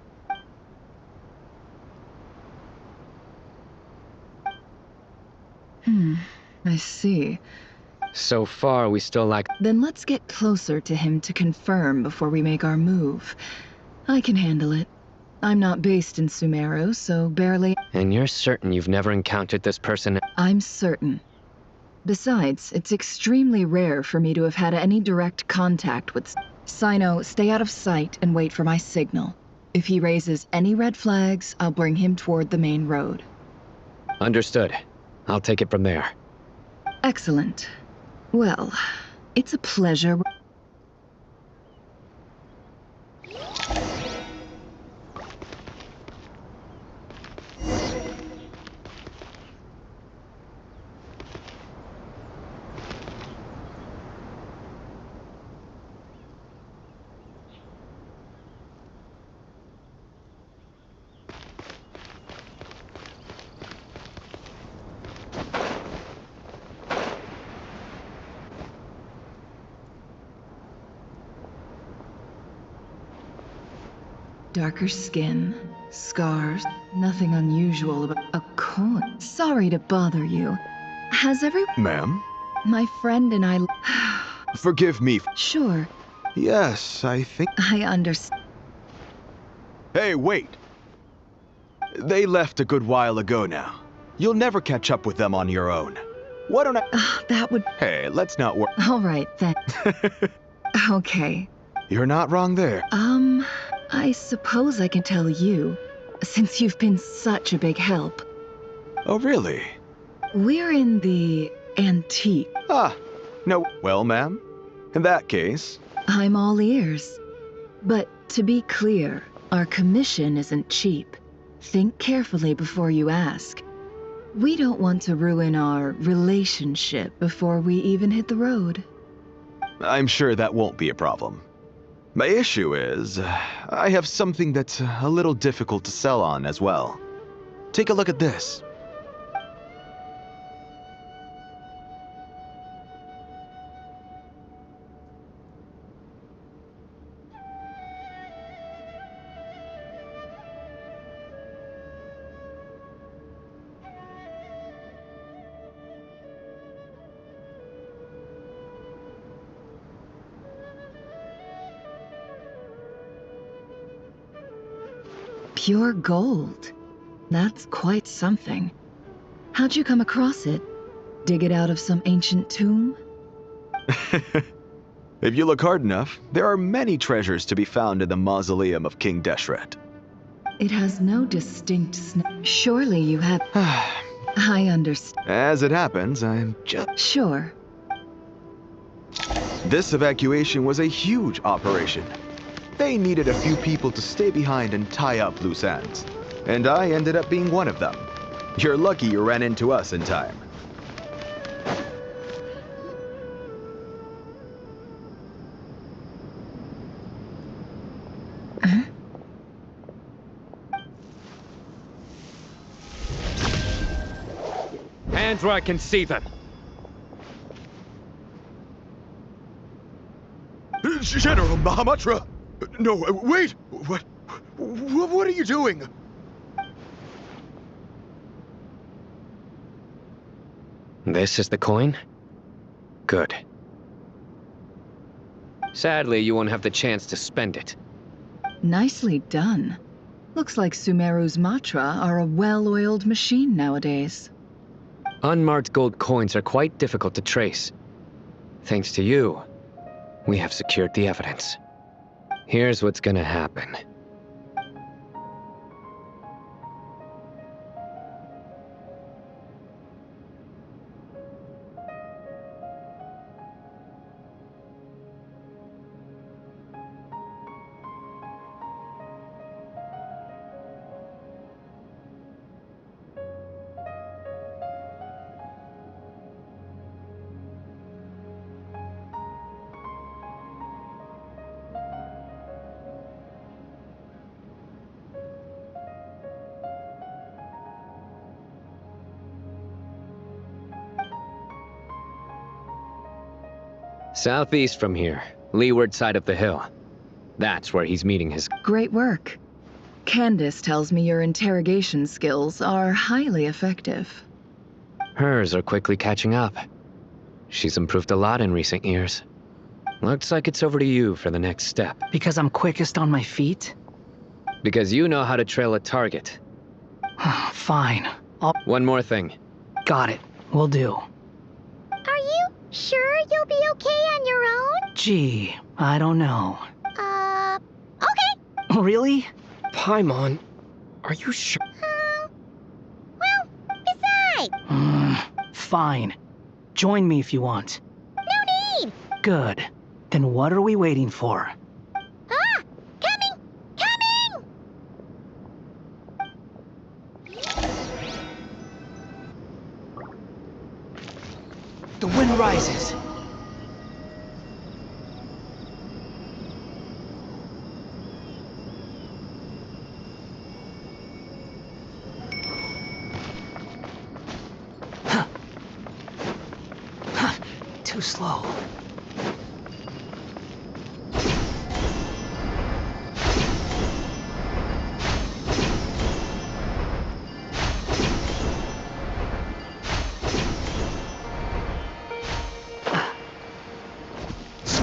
I see. So far, we still lack... Then let's get closer to him to confirm before we make our move. I can handle it. I'm not based in Sumeru, so barely... And you're certain you've never encountered this person? I'm certain. Besides, it's extremely rare for me to have had any direct contact with... Sino, stay out of sight and wait for my signal. If he raises any red flags, I'll bring him toward the main road. Understood. I'll take it from there. Excellent. Well, it's a pleasure. Darker skin, scars, Nothing unusual about a coin. Sorry to bother you. Has Ma'am? my friend and I... Forgive me. Sure, Yes, I think... I understand. Hey, wait! They left a good while ago now. You'll never catch up with them on your own. Why don't I... That would... Hey, let's not worry. All right, then. Okay. You're not wrong there. I suppose I can tell you, since you've been such a big help. Oh, really? We're in the antique. Ah, no. Well, ma'am, in that case... I'm all ears. But to be clear, our commission isn't cheap. Think carefully before you ask. We don't want to ruin our relationship before we even hit the road. I'm sure that won't be a problem. My issue is, I have something that's a little difficult to sell on as well. Take a look at this. Pure gold. That's quite something. How'd you come across it? Dig it out of some ancient tomb? If you look hard enough, there are many treasures to be found in the mausoleum of King Deshret. It has no distinct Surely you have... I understand. As it happens, I'm just... Sure. This evacuation was a huge operation. They needed a few people to stay behind and tie up loose ends. And I ended up being one of them. You're lucky you ran into us in time. Hands where I can see them. General Mahamatra! No, wait! What are you doing? This is the coin? Good. Sadly, you won't have the chance to spend it. Nicely done. Looks like Sumeru's Matra are a well-oiled machine nowadays. Unmarked gold coins are quite difficult to trace. Thanks to you, we have secured the evidence. Here's what's gonna happen. Southeast from here, leeward side of the hill. That's where he's meeting his... Great work. Candace tells me your interrogation skills are highly effective. Hers are quickly catching up. She's improved a lot in recent years. Looks like it's over to you for the next step. Because I'm quickest on my feet? Because you know how to trail a target. Fine. One more thing. Got it. Will do. Are you sure you'll be okay on your own? Gee, I don't know. Okay. Really? Paimon, are you sure? Well, besides. Fine. Join me if you want. No need. Good. Then what are we waiting for? Coming! Coming! The wind rises. Too slow.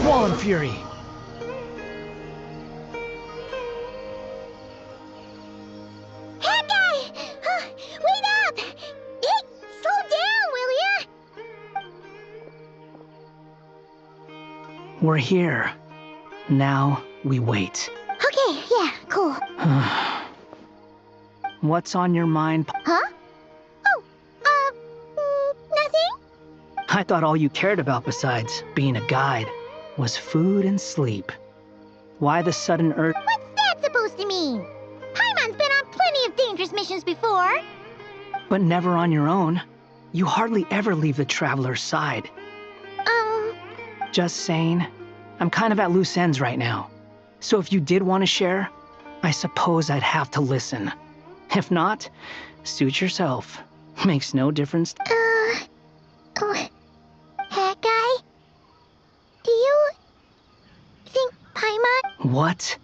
Squall Fury! Hey, guy! Wait up! Hey, slow down, will ya? We're here. Now we wait. Okay, yeah, cool. What's on your mind? Huh? Nothing? I thought all you cared about besides being a guide was food and sleep. Why the sudden urge? What's that supposed to mean? Paimon's been on plenty of dangerous missions before. But never on your own. You hardly ever leave the traveler's side. Just saying, I'm kind of at loose ends right now. So if you did want to share, I suppose I'd have to listen. If not, suit yourself. Makes no difference. Hat guy? Do you think Paimon? What?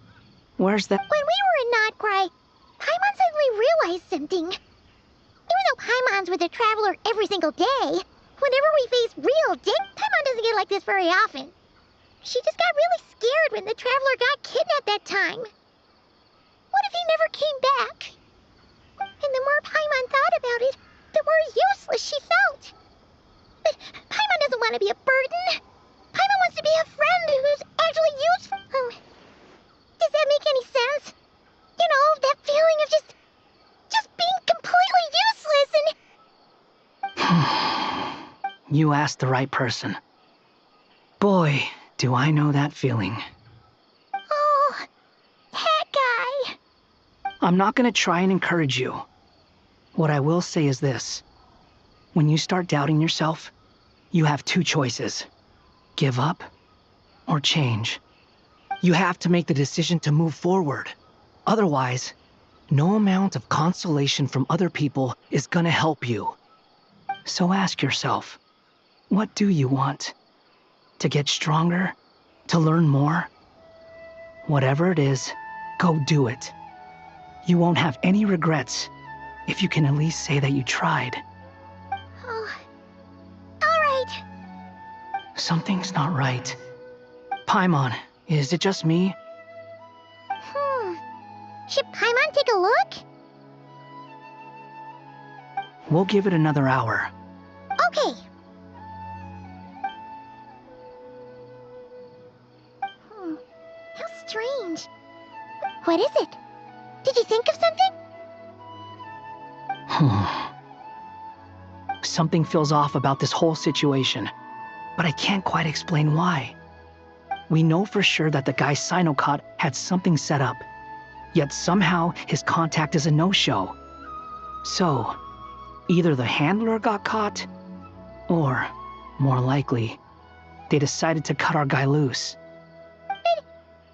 Where's that? When we were in Notcry, Paimon suddenly realized something. Even though Paimon's with the Traveler every single day, whenever we face real Paimon doesn't get like this very often. She just got really scared when the Traveler got kidnapped that time. What if he never came back? And the more Paimon thought about it, the more useless she felt. But Paimon doesn't want to be a burden. Paimon wants to be a friend who's actually useful. Does that make any sense? You know, that feeling of just being completely useless and... You asked the right person. Boy, do I know that feeling. Oh, that guy. I'm not gonna try and encourage you. What I will say is this. When you start doubting yourself, you have two choices. Give up or change. You have to make the decision to move forward. Otherwise, no amount of consolation from other people is gonna help you. So ask yourself, what do you want? To get stronger? To learn more? Whatever it is, go do it. You won't have any regrets if you can at least say that you tried. Oh, all right. Something's not right. Paimon, is it just me? Should Paimon take a look? We'll give it another hour. Okay. How strange. What is it? Did you think of something? Something feels off about this whole situation, but I can't quite explain why. We know for sure that the guy Sinocott had something set up, yet somehow his contact is a no-show. So, either the handler got caught, or, more likely, they decided to cut our guy loose. But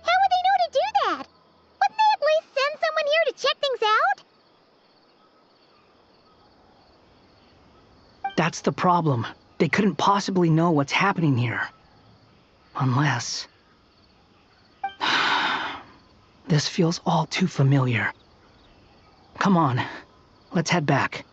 how would they know to do that? Wouldn't they at least send someone here to check things out? That's the problem. They couldn't possibly know what's happening here. Unless... This feels all too familiar. Come on, let's head back.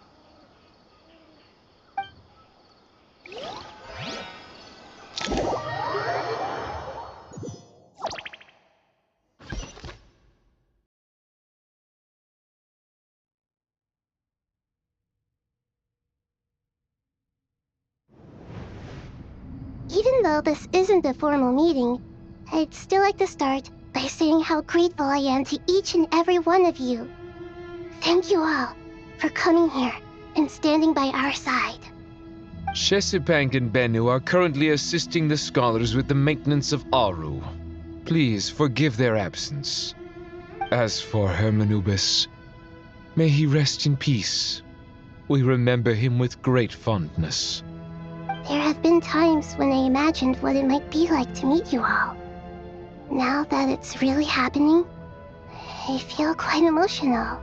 Even though this isn't a formal meeting, I'd still like to start by saying how grateful I am to each and every one of you. Thank you all for coming here and standing by our side. Chesipank and Bennu are currently assisting the scholars with the maintenance of Aru. Please forgive their absence. As for Hermanubis, may he rest in peace. We remember him with great fondness. There have been times when I imagined what it might be like to meet you all. Now that it's really happening, I feel quite emotional.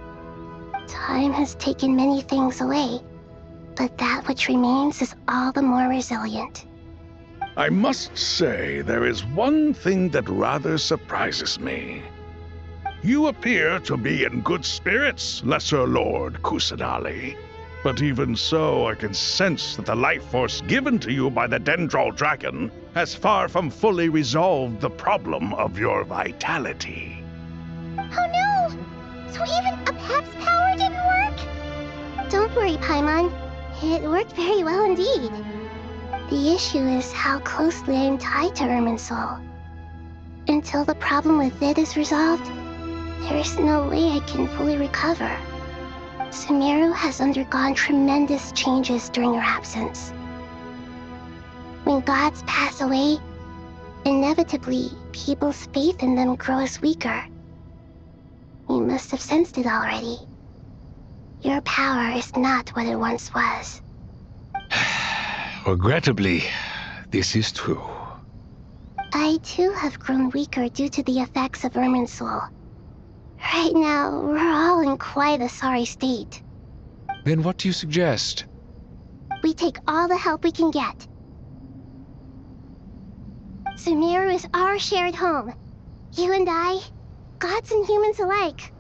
Time has taken many things away, but that which remains is all the more resilient. I must say, there is one thing that rather surprises me. You appear to be in good spirits, Lesser Lord Kusanali. But even so, I can sense that the life force given to you by the Dendral Dragon has far from fully resolved the problem of your vitality. Oh no! So even a Pep's power didn't work? Don't worry, Paimon. It worked very well indeed. The issue is how closely I am tied to Irminsul. Until the problem with it is resolved, there is no way I can fully recover. Sumeru has undergone tremendous changes during your absence. When gods pass away, inevitably, people's faith in them grows weaker. You must have sensed it already. Your power is not what it once was. Regrettably, this is true. I too have grown weaker due to the effects of Irminsul. Right now, we're all in quite a sorry state. Then what do you suggest? We take all the help we can get. Sumeru is our shared home. You and I, gods and humans alike.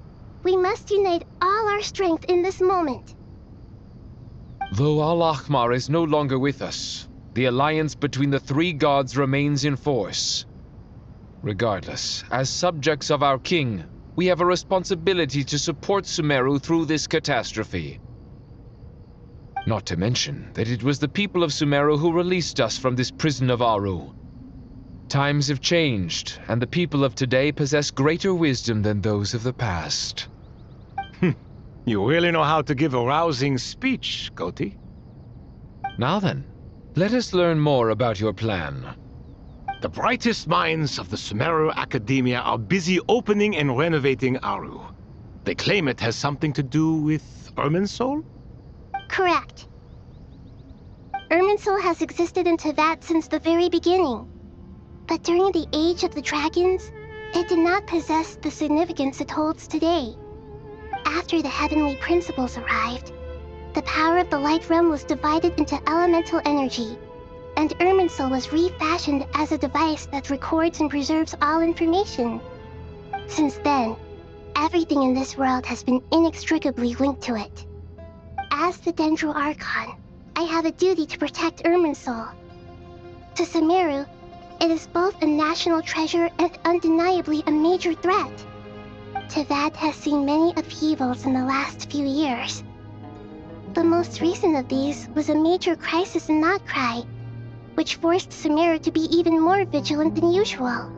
We must unite all our strength in this moment. Though Al-Ahmar is no longer with us, the alliance between the three gods remains in force. Regardless, as subjects of our king, we have a responsibility to support Sumeru through this catastrophe. Not to mention that it was the people of Sumeru who released us from this prison of Aru. Times have changed, and the people of today possess greater wisdom than those of the past. You really know how to give a rousing speech, Koti. Now then, let us learn more about your plan. The brightest minds of the Sumeru Academia are busy opening and renovating Aru. They claim it has something to do with Irminsul? Correct. Irminsul has existed in Teyvat since the very beginning. But during the Age of the Dragons, it did not possess the significance it holds today. After the heavenly principles arrived, the power of the Light Realm was divided into elemental energy, and Irminsul was refashioned as a device that records and preserves all information. Since then, everything in this world has been inextricably linked to it. As the Dendro Archon, I have a duty to protect Irminsul. To Sumeru, it is both a national treasure and undeniably a major threat. Teyvat has seen many upheavals in the last few years. The most recent of these was a major crisis in Notcry, which forced Sumeru to be even more vigilant than usual.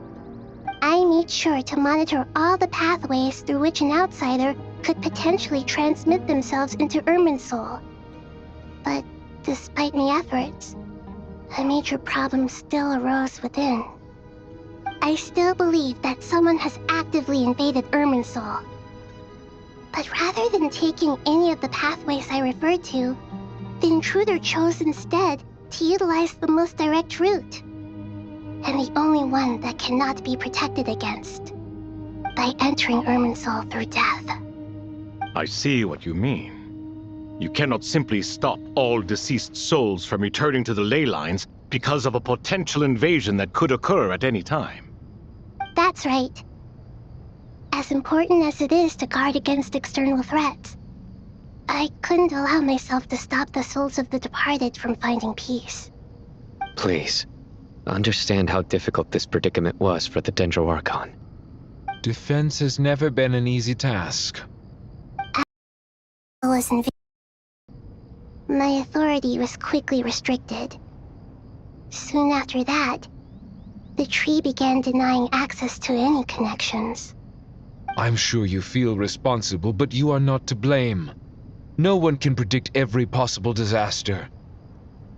I made sure to monitor all the pathways through which an outsider could potentially transmit themselves into Irminsul. But despite my efforts, a major problem still arose within. I still believe that someone has actively invaded Irminsul. But rather than taking any of the pathways I referred to, the intruder chose instead to utilize the most direct route, and the only one that cannot be protected against, by entering Irminsul through death. I see what you mean. You cannot simply stop all deceased souls from returning to the ley lines because of a potential invasion that could occur at any time. That's right. As important as it is to guard against external threats, I couldn't allow myself to stop the souls of the departed from finding peace. Please, understand how difficult this predicament was for the Dendro Archon. Defense has never been an easy task. My authority was quickly restricted. Soon after that, the tree began denying access to any connections. I'm sure you feel responsible, but you are not to blame. No one can predict every possible disaster.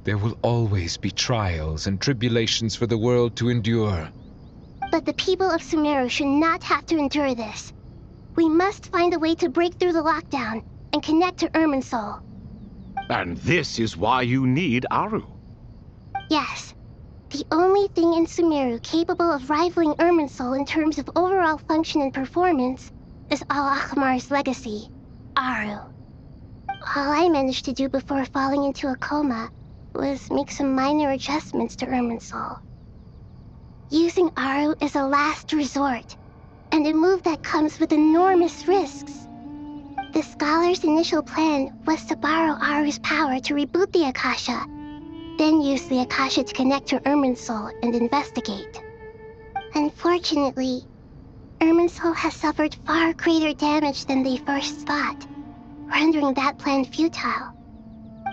There will always be trials and tribulations for the world to endure. But the people of Sumeru should not have to endure this. We must find a way to break through the lockdown and connect to Irminsul. And this is why you need Aru. Yes. The only thing in Sumeru capable of rivaling Irminsul in terms of overall function and performance is Al-Ahmar's legacy, Aru. All I managed to do before falling into a coma was make some minor adjustments to Irminsul. Using Aru is a last resort, and a move that comes with enormous risks. The scholar's initial plan was to borrow Aru's power to reboot the Akasha, then use the Akasha to connect to Irminsul and investigate. Unfortunately, Irminsul has suffered far greater damage than they first thought, rendering that plan futile.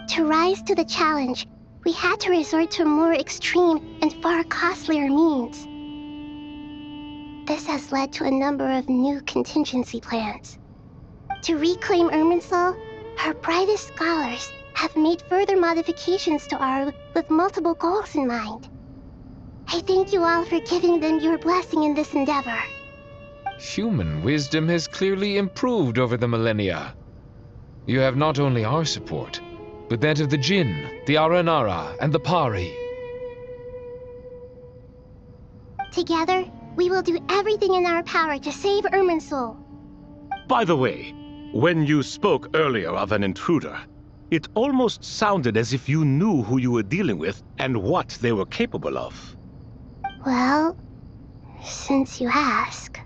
To rise to the challenge, we had to resort to more extreme and far costlier means. This has led to a number of new contingency plans. To reclaim Irminsul, our brightest scholars have made further modifications to Aru with multiple goals in mind. I thank you all for giving them your blessing in this endeavor. Human wisdom has clearly improved over the millennia. You have not only our support, but that of the Jinn, the Aranara, and the Pari. Together, we will do everything in our power to save Irminsul. By the way, when you spoke earlier of an intruder, it almost sounded as if you knew who you were dealing with and what they were capable of. Well, since you ask.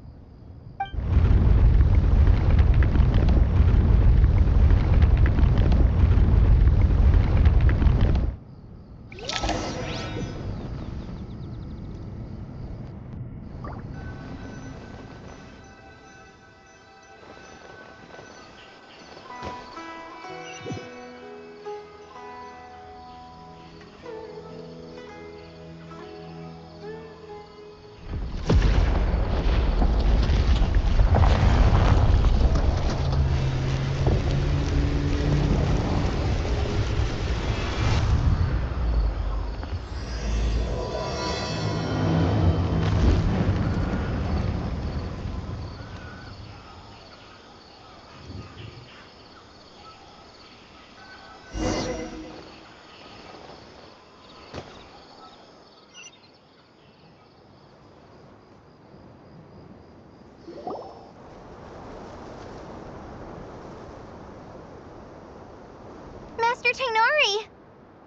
Master Tainari!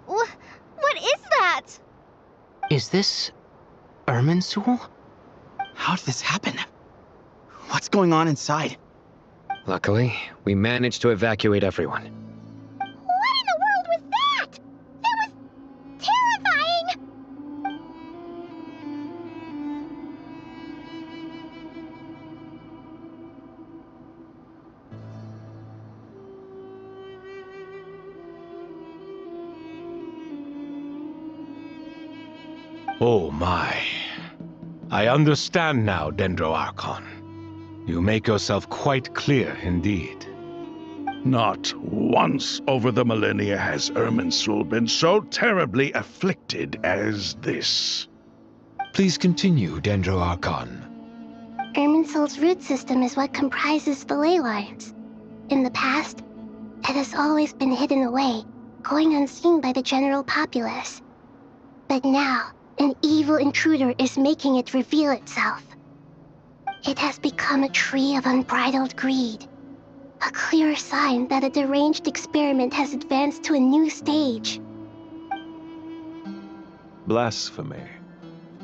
What is that? Is this Irminsul? How did this happen? What's going on inside? Luckily, we managed to evacuate everyone. What in the world was that? That was terrifying! Oh my. I understand now, Dendroarchon. You make yourself quite clear indeed. Not once over the millennia has Irminsul been so terribly afflicted as this. Please continue, Dendroarchon. Irminsul's root system is what comprises the ley lines. In the past, it has always been hidden away, going unseen by the general populace. But now, an evil intruder is making it reveal itself. It has become a tree of unbridled greed. A clear sign that a deranged experiment has advanced to a new stage. Blasphemy.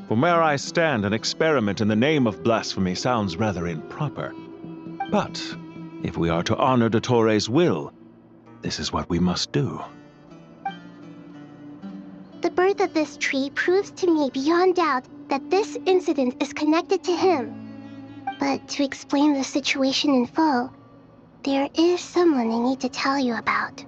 From where I stand, an experiment in the name of blasphemy sounds rather improper. But if we are to honor Dottores' will, this is what we must do. The birth of this tree proves to me beyond doubt that this incident is connected to him. But to explain the situation in full, there is someone I need to tell you about.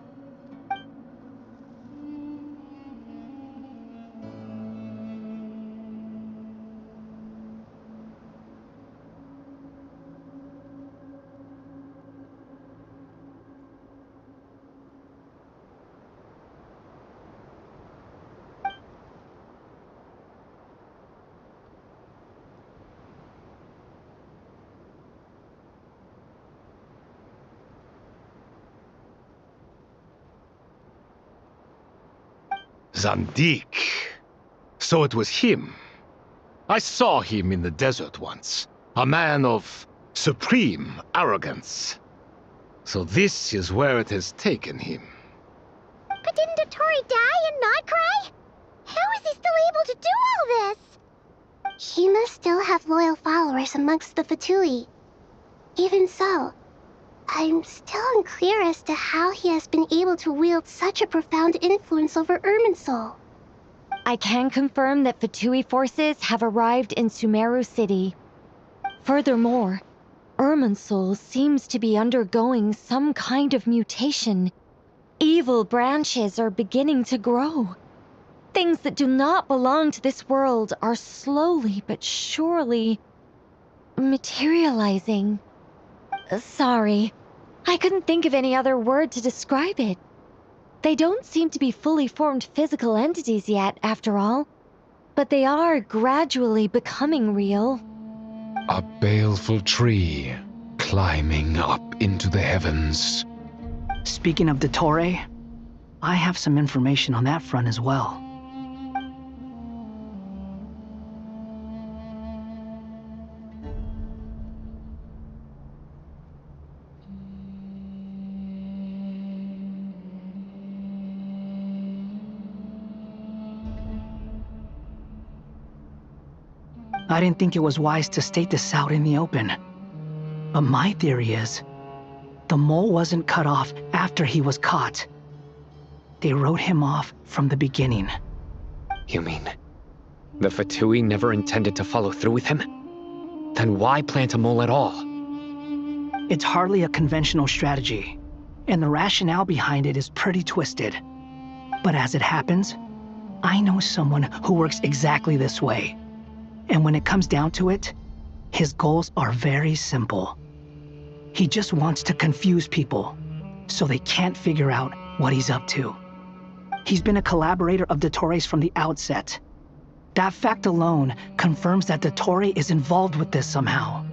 Zandik. So it was him. I saw him in the desert once. A man of supreme arrogance. So this is where it has taken him. But didn't Dottori die and not cry? How is he still able to do all this? He must still have loyal followers amongst the Fatui. Even so, I'm still unclear as to how he has been able to wield such a profound influence over Irminsul. I can confirm that Fatui forces have arrived in Sumeru City. Furthermore, Irminsul seems to be undergoing some kind of mutation. Evil branches are beginning to grow. Things that do not belong to this world are slowly but surely materializing. Sorry, I couldn't think of any other word to describe it. They don't seem to be fully formed physical entities yet, after all, but they are gradually becoming real. A baleful tree climbing up into the heavens. Speaking of Dottore, I have some information on that front as well. I didn't think it was wise to state this out in the open. But my theory is, the mole wasn't cut off after he was caught. They wrote him off from the beginning. You mean the Fatui never intended to follow through with him? Then why plant a mole at all? It's hardly a conventional strategy, and the rationale behind it is pretty twisted. But as it happens, I know someone who works exactly this way. And when it comes down to it, his goals are very simple. He just wants to confuse people, so they can't figure out what he's up to. He's been a collaborator of Dottore's from the outset. That fact alone confirms that Dottore is involved with this somehow.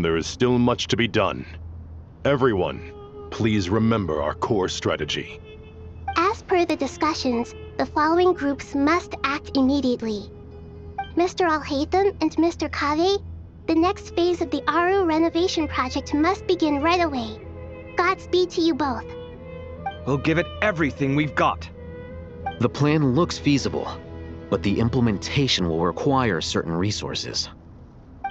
There is still much to be done. Everyone, please remember our core strategy. As per the discussions, the following groups must act immediately. Mr. Alhaitham and Mr. Kave, the next phase of the Aru renovation project must begin right away. Godspeed to you both. We'll give it everything we've got. The plan looks feasible, but the implementation will require certain resources.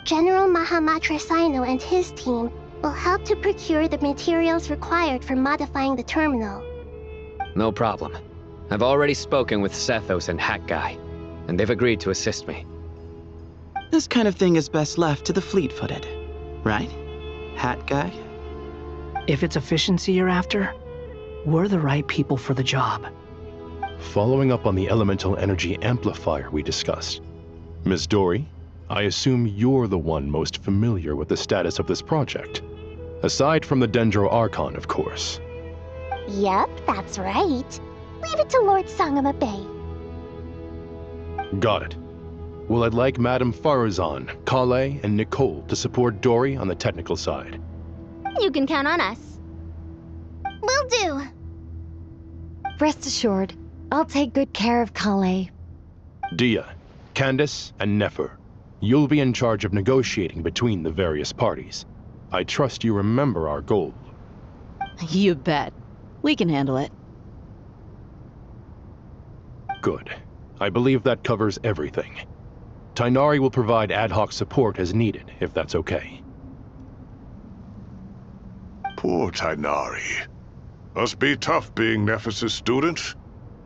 General Mahamatra Sino and his team will help to procure the materials required for modifying the terminal. No problem. I've already spoken with Sethos and Hat Guy, and they've agreed to assist me. This kind of thing is best left to the fleet-footed, right, Hat Guy? If it's efficiency you're after, we're the right people for the job. Following up on the elemental energy amplifier we discussed, Ms. Dory, I assume you're the one most familiar with the status of this project. Aside from the Dendro Archon, of course. Yep, that's right. Leave it to Lord Sangama Bay. Got it. Well, I'd like Madame Farazan, Kale, and Nicole to support Dory on the technical side. You can count on us. Will do. Rest assured, I'll take good care of Kale. Dia, Candace, and Nefer, you'll be in charge of negotiating between the various parties. I trust you remember our goal. You bet. We can handle it. Good. I believe that covers everything. Tainari will provide ad hoc support as needed, if that's okay. Poor Tainari. Must be tough being Nephis' student.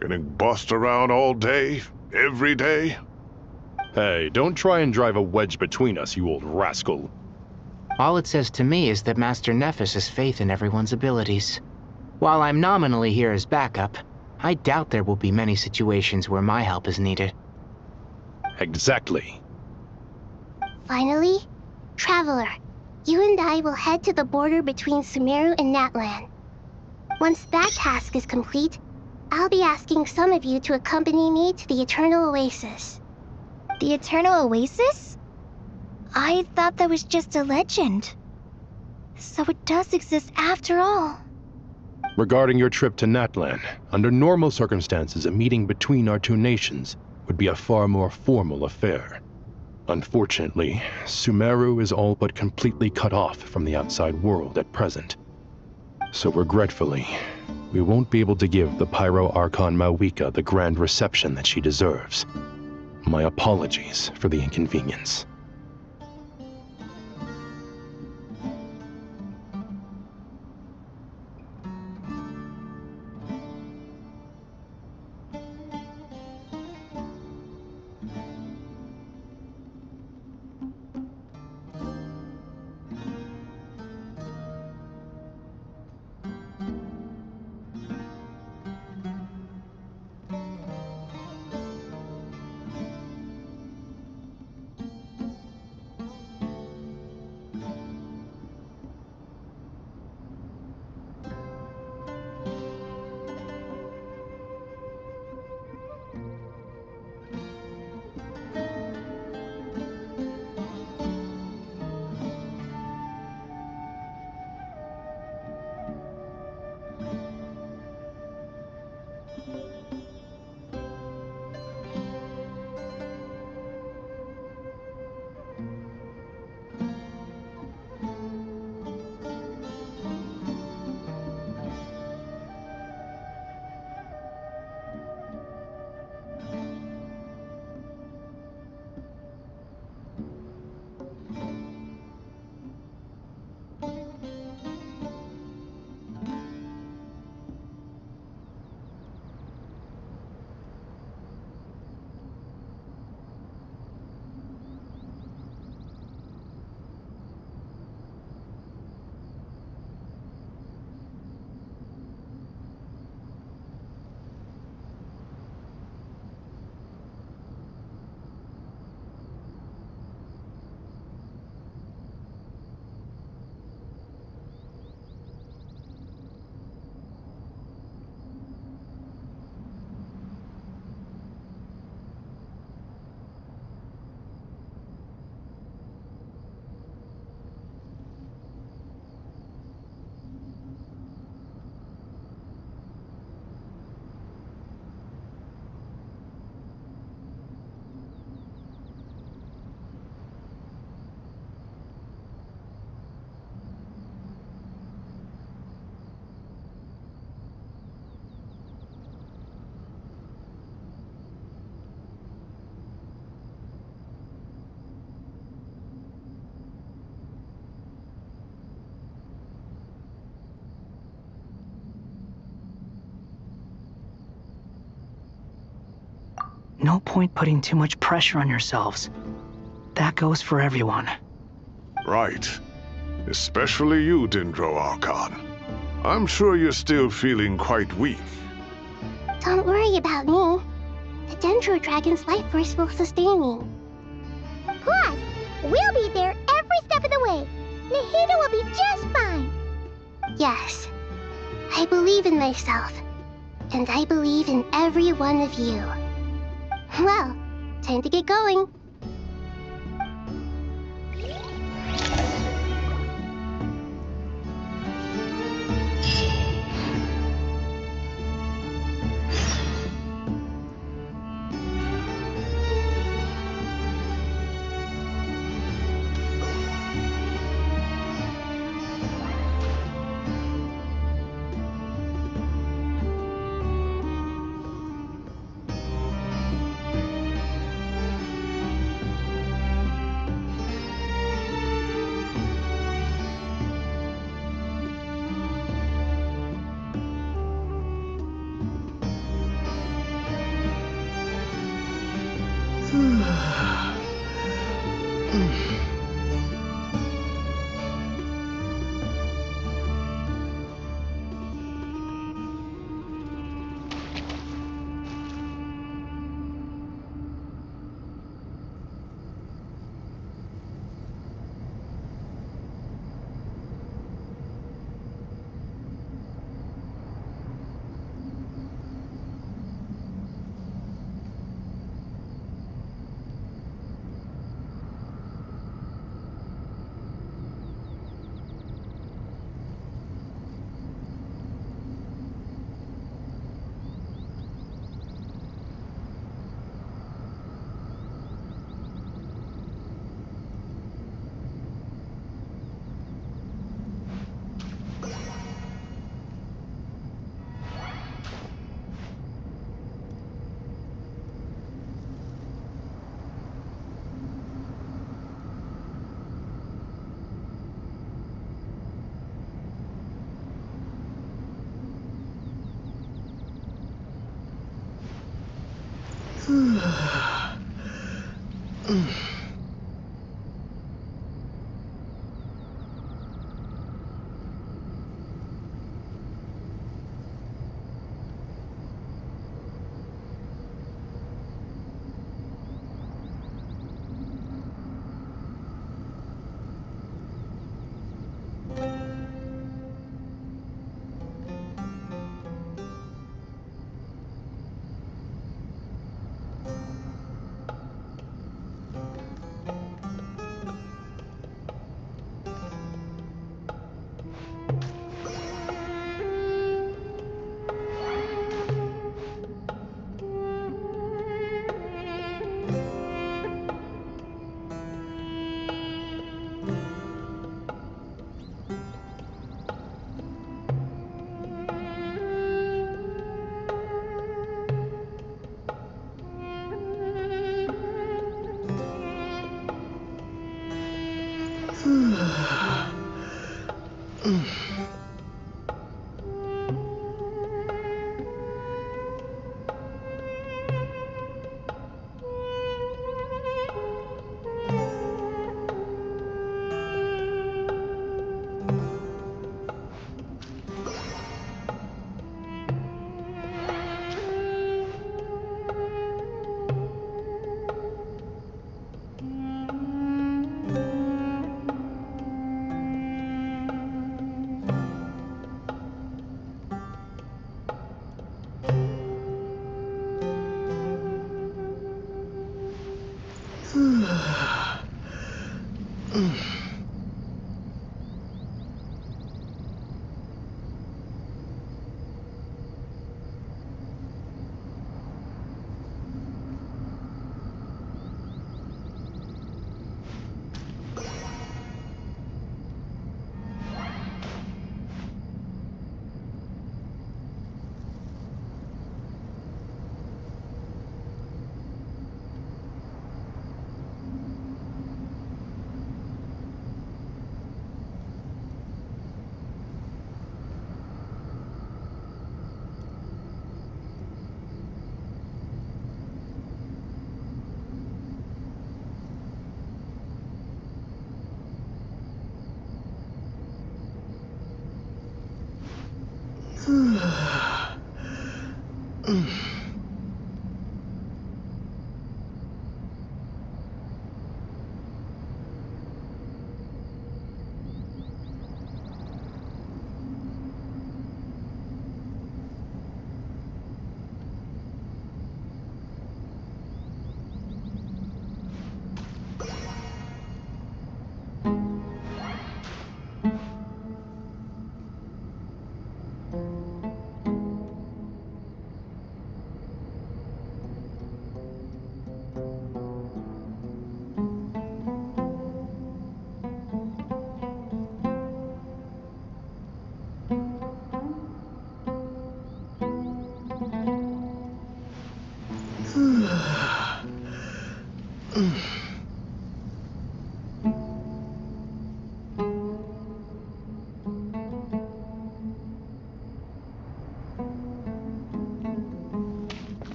Getting bossed around all day, every day. Hey, don't try and drive a wedge between us, you old rascal. All it says to me is that Master Nephis has faith in everyone's abilities. While I'm nominally here as backup, I doubt there will be many situations where my help is needed. Exactly. Finally, Traveler, you and I will head to the border between Sumeru and Natlan. Once that task is complete, I'll be asking some of you to accompany me to the Eternal Oasis. The Eternal Oasis? I thought that was just a legend. So it does exist after all. Regarding your trip to Natlan, under normal circumstances, a meeting between our two nations would be a far more formal affair. Unfortunately, Sumeru is all but completely cut off from the outside world at present. So regretfully, we won't be able to give the Pyro Archon Mawika the grand reception that she deserves. My apologies for the inconvenience. No point putting too much pressure on yourselves. That goes for everyone. Right. Especially you, Dendro Archon. I'm sure you're still feeling quite weak. Don't worry about me. The Dendro Dragon's life force will sustain me. Plus, we'll be there every step of the way. Nahida will be just fine. Yes. I believe in myself. And I believe in every one of you. Well, time to get going.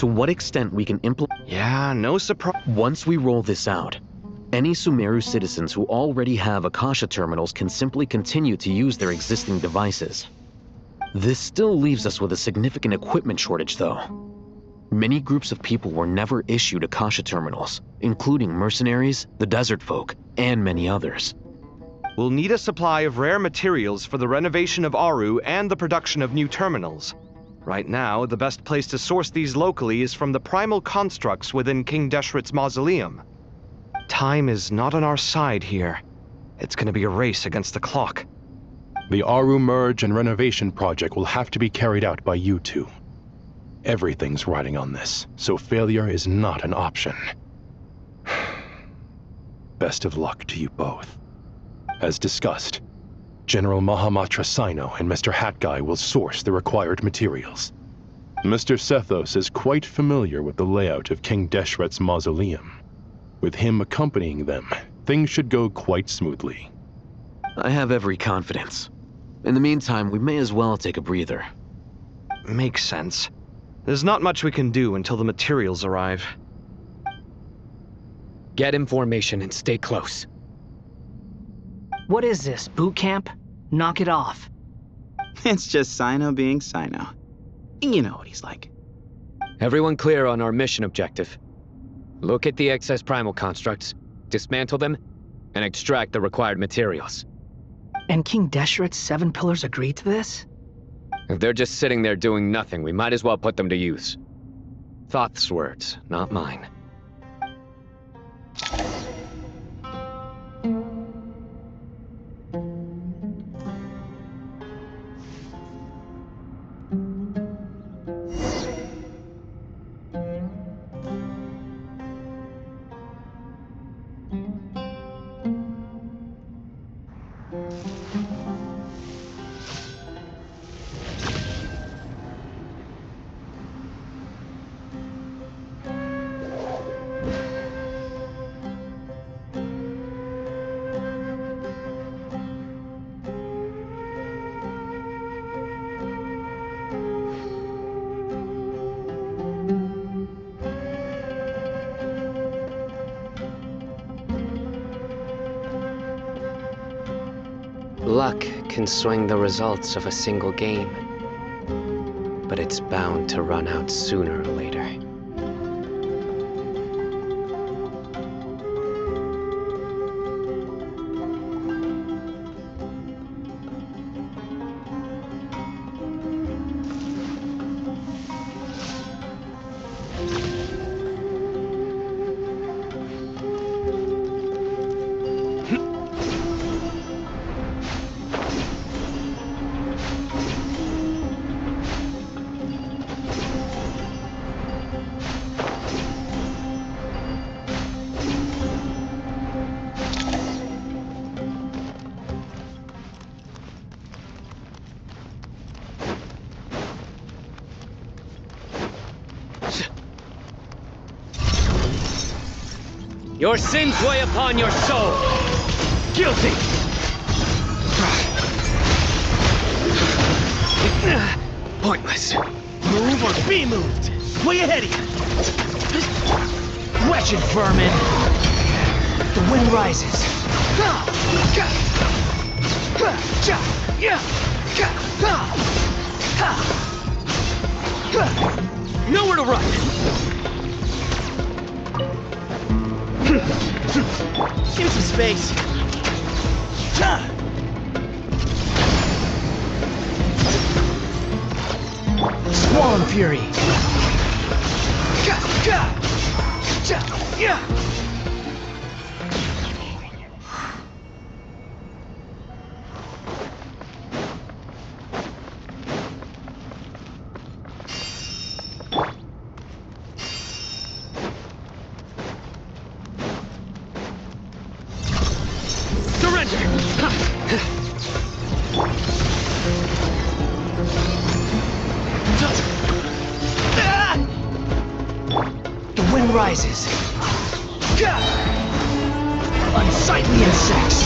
To what extent we can implement... Yeah, no surprise. Once we roll this out, any Sumeru citizens who already have Akasha terminals can simply continue to use their existing devices. This still leaves us with a significant equipment shortage, though. Many groups of people were never issued Akasha terminals, including mercenaries, the desert folk, and many others. We'll need a supply of rare materials for the renovation of Aru and the production of new terminals. Right now, the best place to source these locally is from the primal constructs within King Deshret's mausoleum. Time is not on our side here. It's gonna be a race against the clock. The Aru merge and renovation project will have to be carried out by you two. Everything's riding on this, so failure is not an option. Best of luck to you both. As discussed, General Mahamatra Sino and Mr. Hat Guy will source the required materials. Mr. Sethos is quite familiar with the layout of King Deshret's mausoleum. With him accompanying them, things should go quite smoothly. I have every confidence. In the meantime, we may as well take a breather. Makes sense. There's not much we can do until the materials arrive. Get information and stay close. What is this, boot camp? Knock it off. It's just Sino being Sino. You know what he's like. Everyone clear on our mission objective. Look at the excess primal constructs, dismantle them, and extract the required materials. And King Deshret's 7 pillars agreed to this? If they're just sitting there doing nothing, we might as well put them to use. Thoth's words, not mine. Luck can swing the results of a single game, but it's bound to run out sooner or later. Your sins weigh upon your soul. Guilty. Pointless. Move or be moved. Way ahead of you. Wretched vermin. The wind rises. Nowhere to run. Give me some space. Swan Fury. The wind rises. Unsightly insects.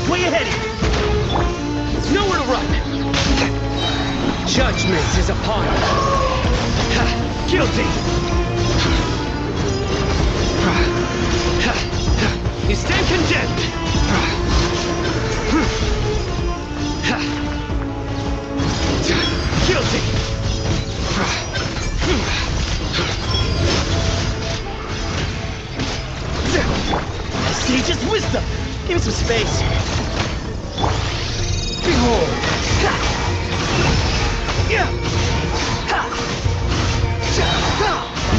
Way ahead of you. Nowhere to run. Judgment is upon us. Guilty. You stand condemned. Guilty. Sage's wisdom. Give me some space. Behold.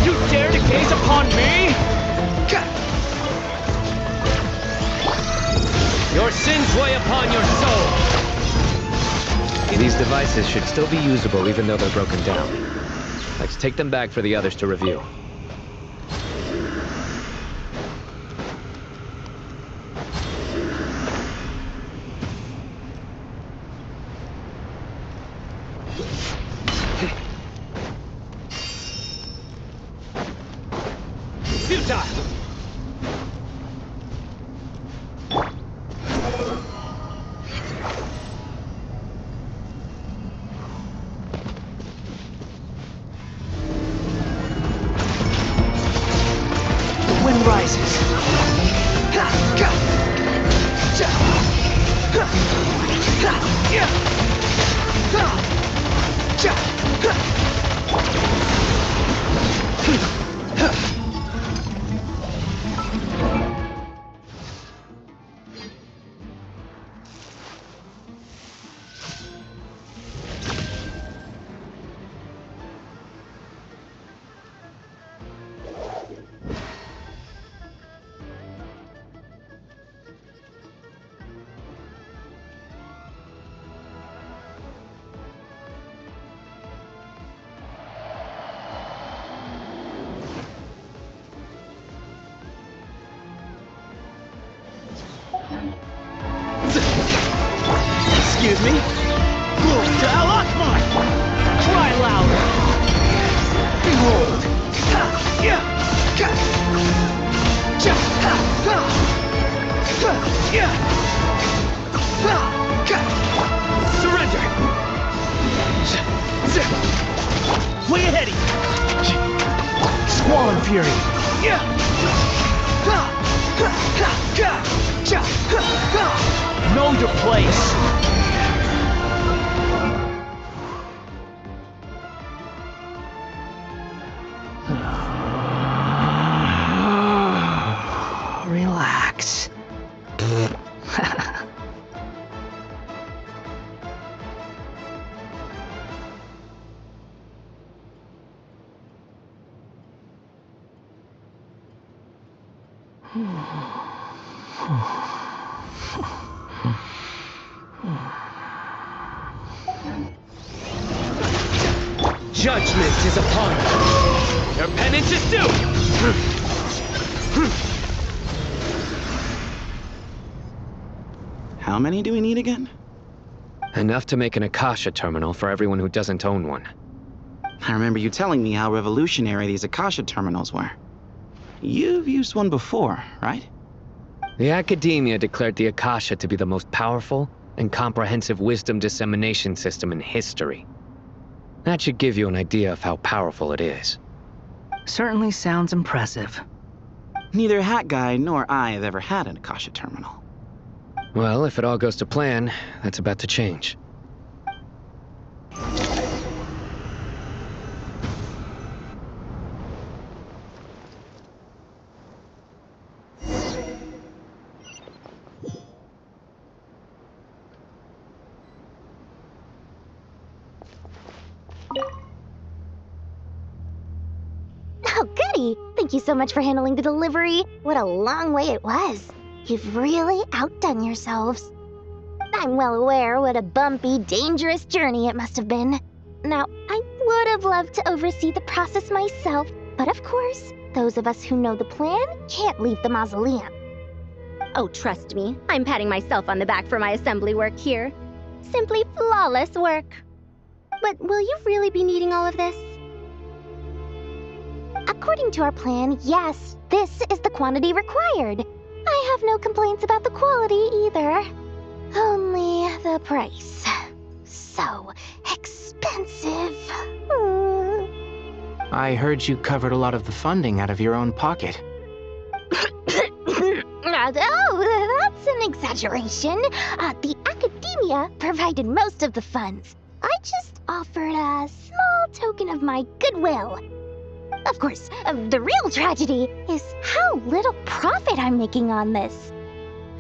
You dare to gaze upon me? Your sins weigh upon your soul. These devices should still be usable even though they're broken down. Let's take them back for the others to review. Excuse me? Move to Al-Akmar! Cry louder! Behold! Surrender! Way ahead of you! Squalid Fury! Know your place! Relax. Judgment is upon you. Your penance is due! How many do we need again? Enough to make an Akasha terminal for everyone who doesn't own one. I remember you telling me how revolutionary these Akasha terminals were. You've used one before, right? The Academia declared the Akasha to be the most powerful and comprehensive wisdom dissemination system in history. That should give you an idea of how powerful it is. Certainly sounds impressive. Neither Hat Guy nor I have ever had an Akasha terminal. Well, if it all goes to plan, that's about to change. Oh, goody! Thank you so much for handling the delivery. What a long way it was. You've really outdone yourselves. I'm well aware what a bumpy, dangerous journey it must have been. Now, I would have loved to oversee the process myself, but of course, those of us who know the plan can't leave the mausoleum. Oh, trust me, I'm patting myself on the back for my assembly work here. Simply flawless work. But will you really be needing all of this? According to our plan, yes, this is the quantity required. I have no complaints about the quality either. Only the price. So expensive. I heard you covered a lot of the funding out of your own pocket. Oh, that's an exaggeration. The Academia provided most of the funds. I just offered a small token of my goodwill. Of course, the real tragedy is how little profit I'm making on this.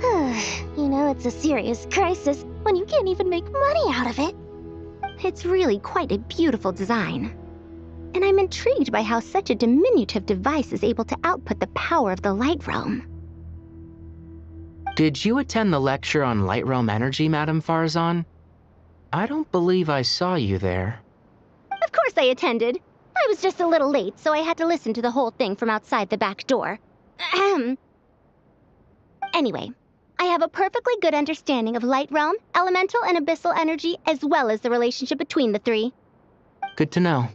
You know, it's a serious crisis when you can't even make money out of it. It's really quite a beautiful design. And I'm intrigued by how such a diminutive device is able to output the power of the Light Realm. Did you attend the lecture on Light Realm energy, Madame Farzan? I don't believe I saw you there. Of course I attended. I was just a little late, so I had to listen to the whole thing from outside the back door. Anyway, I have a perfectly good understanding of Light Realm, elemental and abyssal energy, as well as the relationship between the three. Good to know.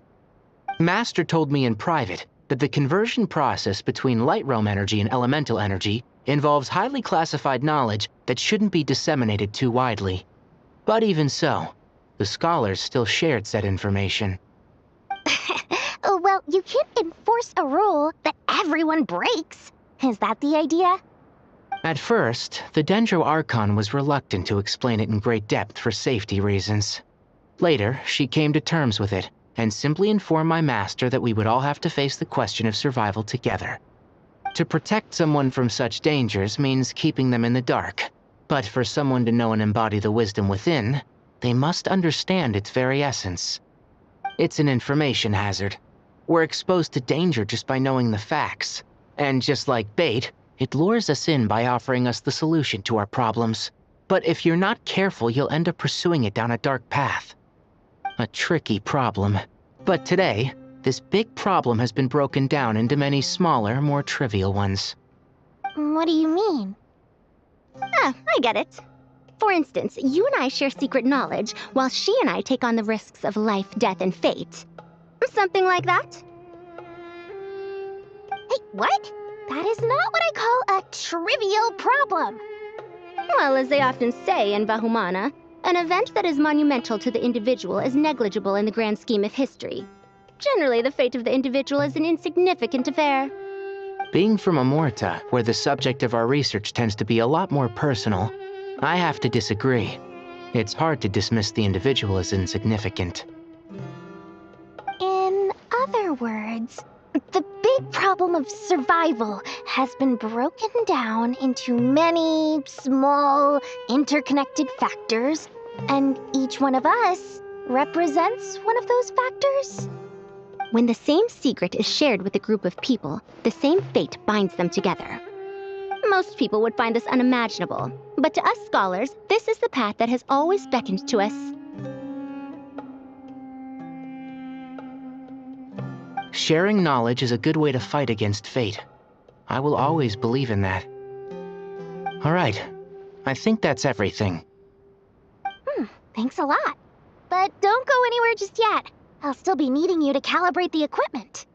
Master told me in private that the conversion process between Light Realm energy and elemental energy involves highly classified knowledge that shouldn't be disseminated too widely. But even so, the scholars still shared said information. Well, you can't enforce a rule that everyone breaks. Is that the idea? At first, the Dendro Archon was reluctant to explain it in great depth for safety reasons. Later, she came to terms with it, and simply informed my master that we would all have to face the question of survival together. To protect someone from such dangers means keeping them in the dark, but for someone to know and embody the wisdom within, they must understand its very essence. It's an information hazard. We're exposed to danger just by knowing the facts, and just like bait, it lures us in by offering us the solution to our problems. But if you're not careful, you'll end up pursuing it down a dark path. A tricky problem. But today, this big problem has been broken down into many smaller, more trivial ones. What do you mean? Ah, I get it. For instance, you and I share secret knowledge, while she and I take on the risks of life, death, and fate. Something like that? Hey, what? That is not what I call a trivial problem. Well, as they often say in Bahumana, an event that is monumental to the individual is negligible in the grand scheme of history. Generally, the fate of the individual is an insignificant affair. Being from Amorta, where the subject of our research tends to be a lot more personal, I have to disagree. It's hard to dismiss the individual as insignificant. In other words, the big problem of survival has been broken down into many small, interconnected factors, and each one of us represents one of those factors. When the same secret is shared with a group of people, the same fate binds them together. Most people would find this unimaginable, but to us scholars, this is the path that has always beckoned to us. Sharing knowledge is a good way to fight against fate. I will always believe in that. All right, I think that's everything. Thanks a lot. But don't go anywhere just yet. I'll still be needing you to calibrate the equipment.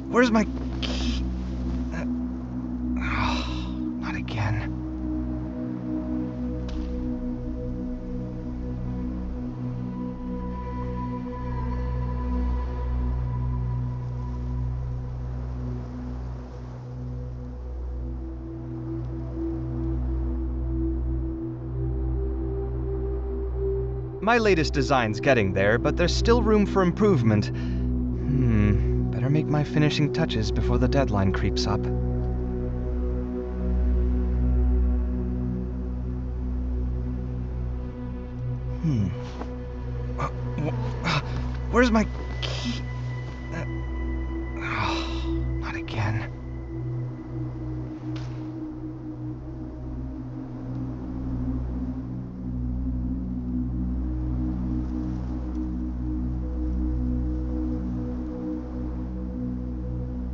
Where's my key? Not again. My latest design's getting there, but there's still room for improvement. Better make my finishing touches before the deadline creeps up. Where's my key? Not again.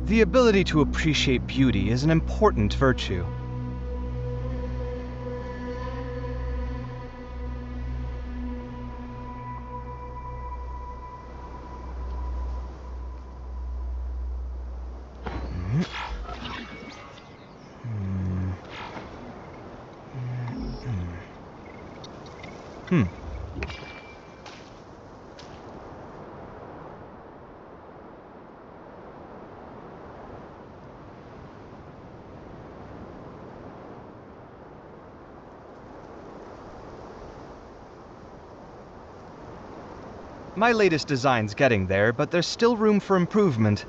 The ability to appreciate beauty is an important virtue. My latest design's getting there, but there's still room for improvement.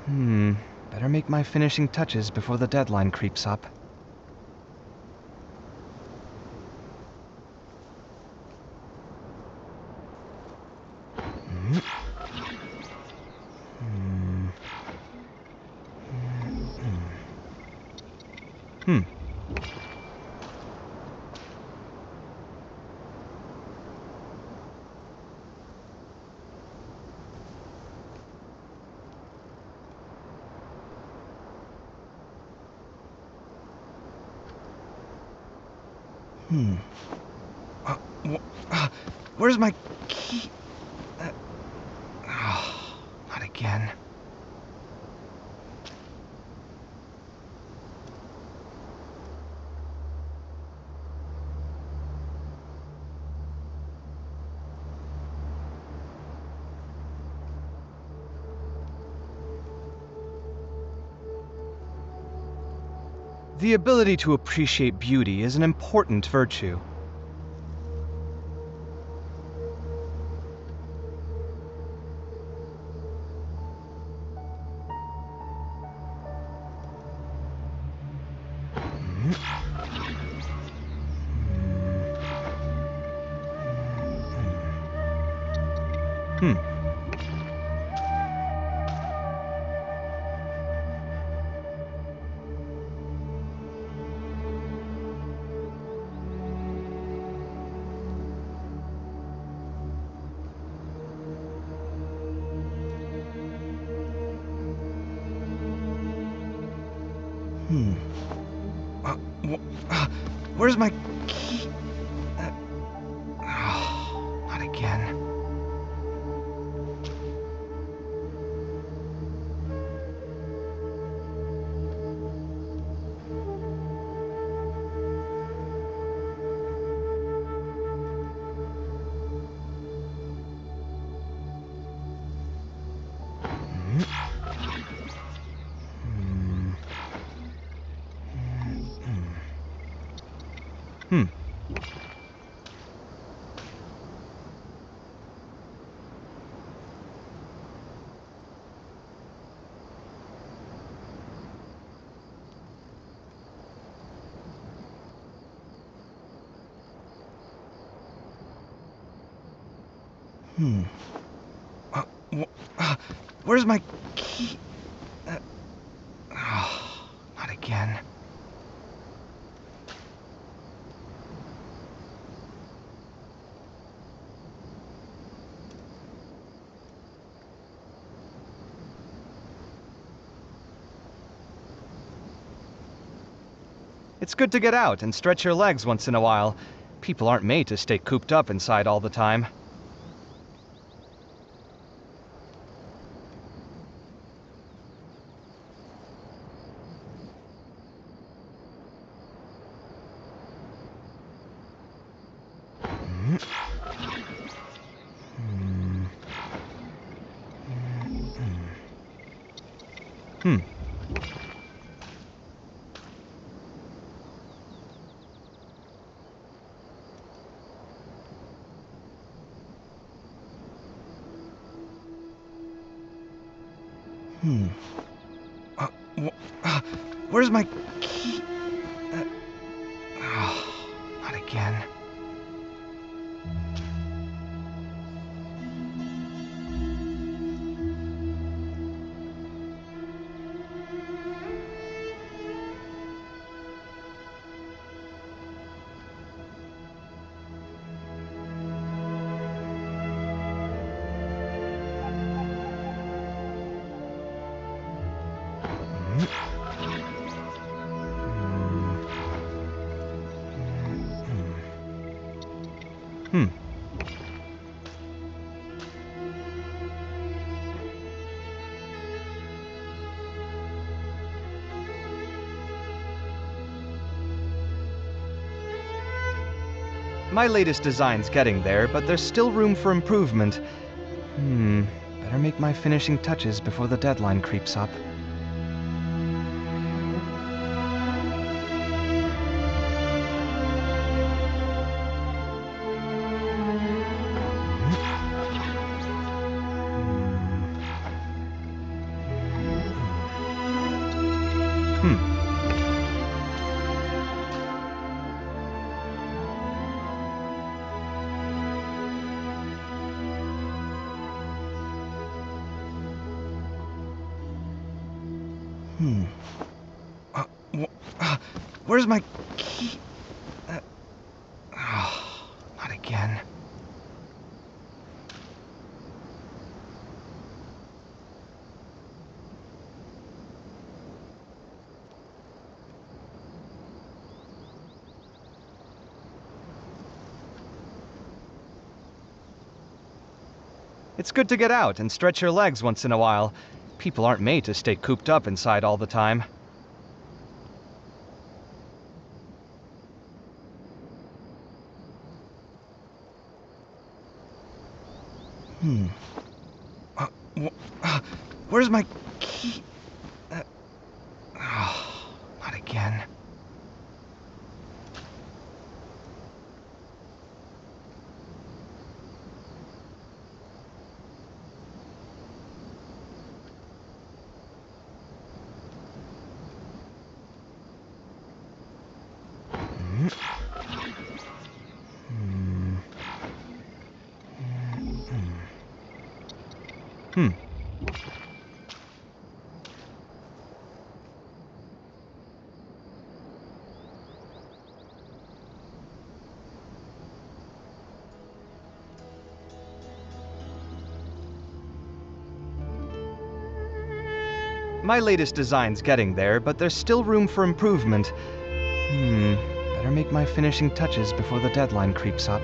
Better make my finishing touches before the deadline creeps up. Where's my key? Not again. The ability to appreciate beauty is an important virtue. Where's my key? Not again. Where's my key? Not again. It's good to get out and stretch your legs once in a while. People aren't made to stay cooped up inside all the time. Where's my key? Not again. My latest design's getting there, but there's still room for improvement. Better make my finishing touches before the deadline creeps up. Where's my key? Not again. It's good to get out and stretch your legs once in a while. People aren't made to stay cooped up inside all the time. Where's my key? Not again. My latest design's getting there, but there's still room for improvement. Better make my finishing touches before the deadline creeps up.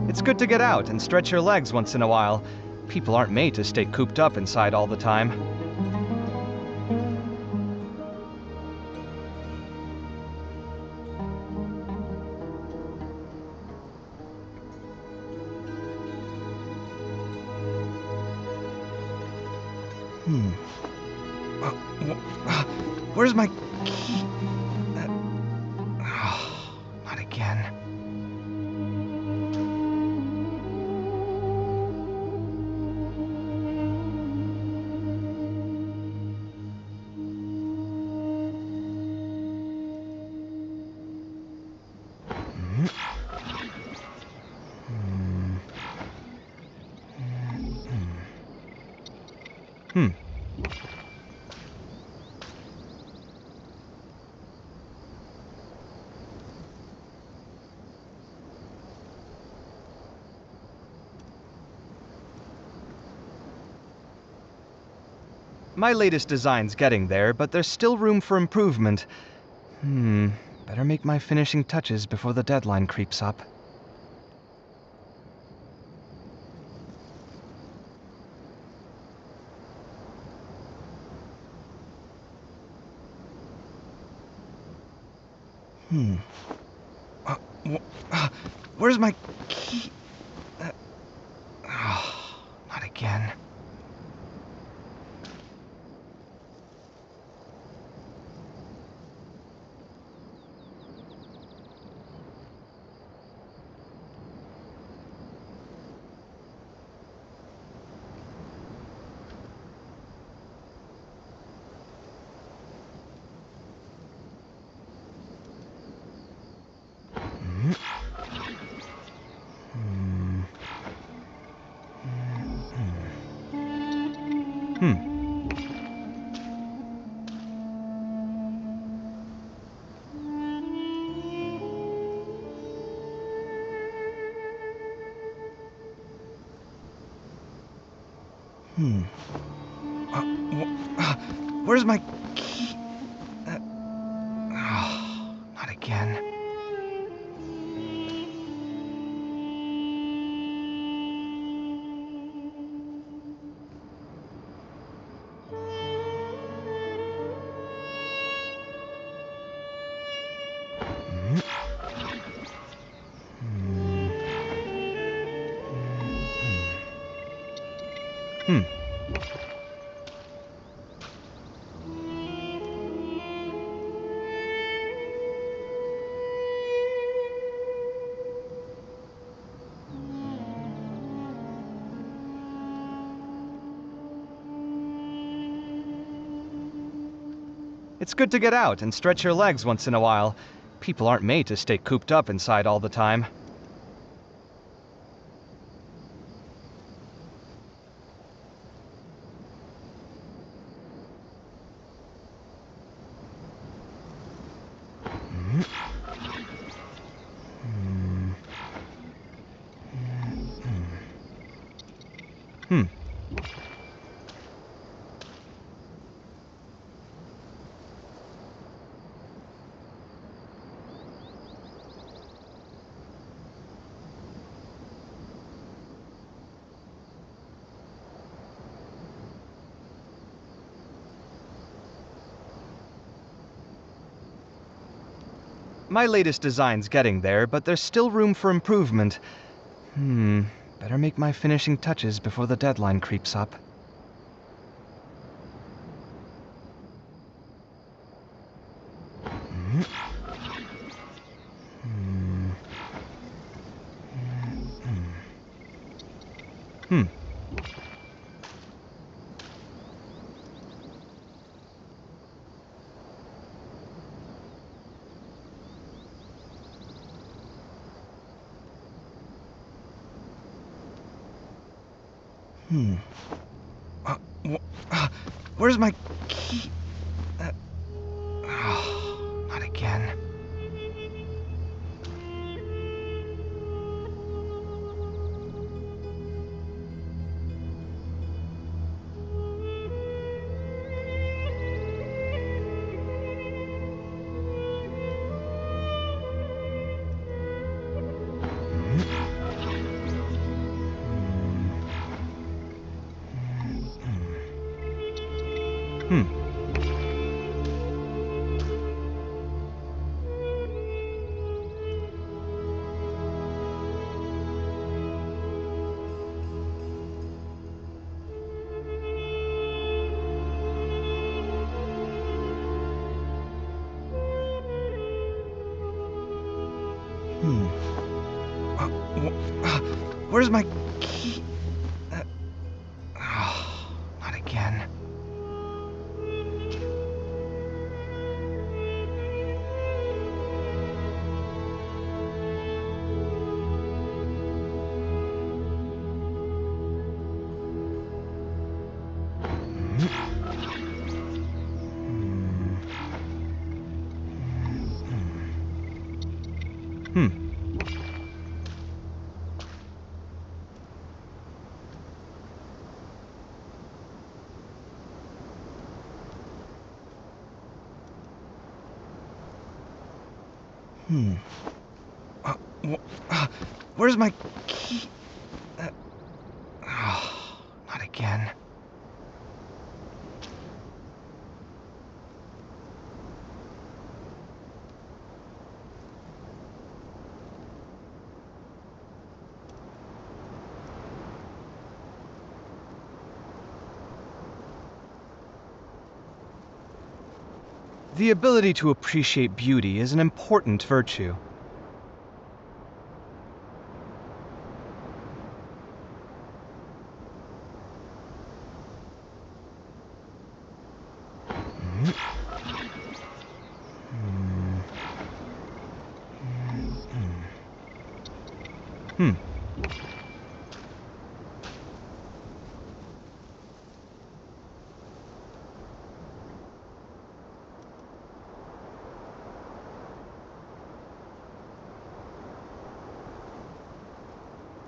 It's good to get out and stretch your legs once in a while. People aren't made to stay cooped up inside all the time. Where's my key? Not again. My latest design's getting there, but there's still room for improvement. Better make my finishing touches before the deadline creeps up. Where's my key? Not again. Where's my key? Not again. It's good to get out and stretch your legs once in a while. People aren't made to stay cooped up inside all the time. My latest design's getting there, but there's still room for improvement. Better make my finishing touches before the deadline creeps up. Where's my key? Not again. Where's my key? Not again. Where's my key? Not again. The ability to appreciate beauty is an important virtue.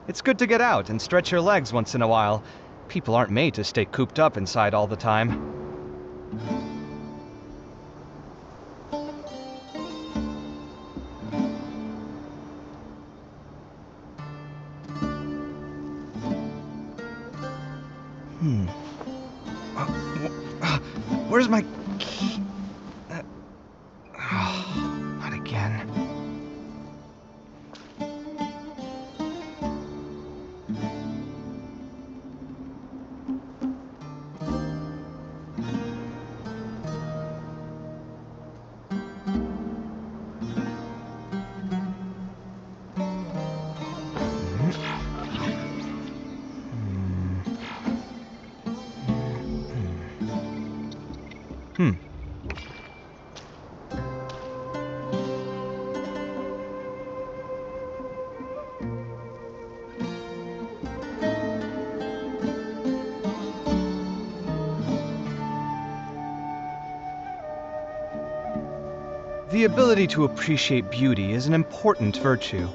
It's good to get out and stretch your legs once in a while. People aren't made to stay cooped up inside all the time. Where's my key? Not again. The ability to appreciate beauty is an important virtue.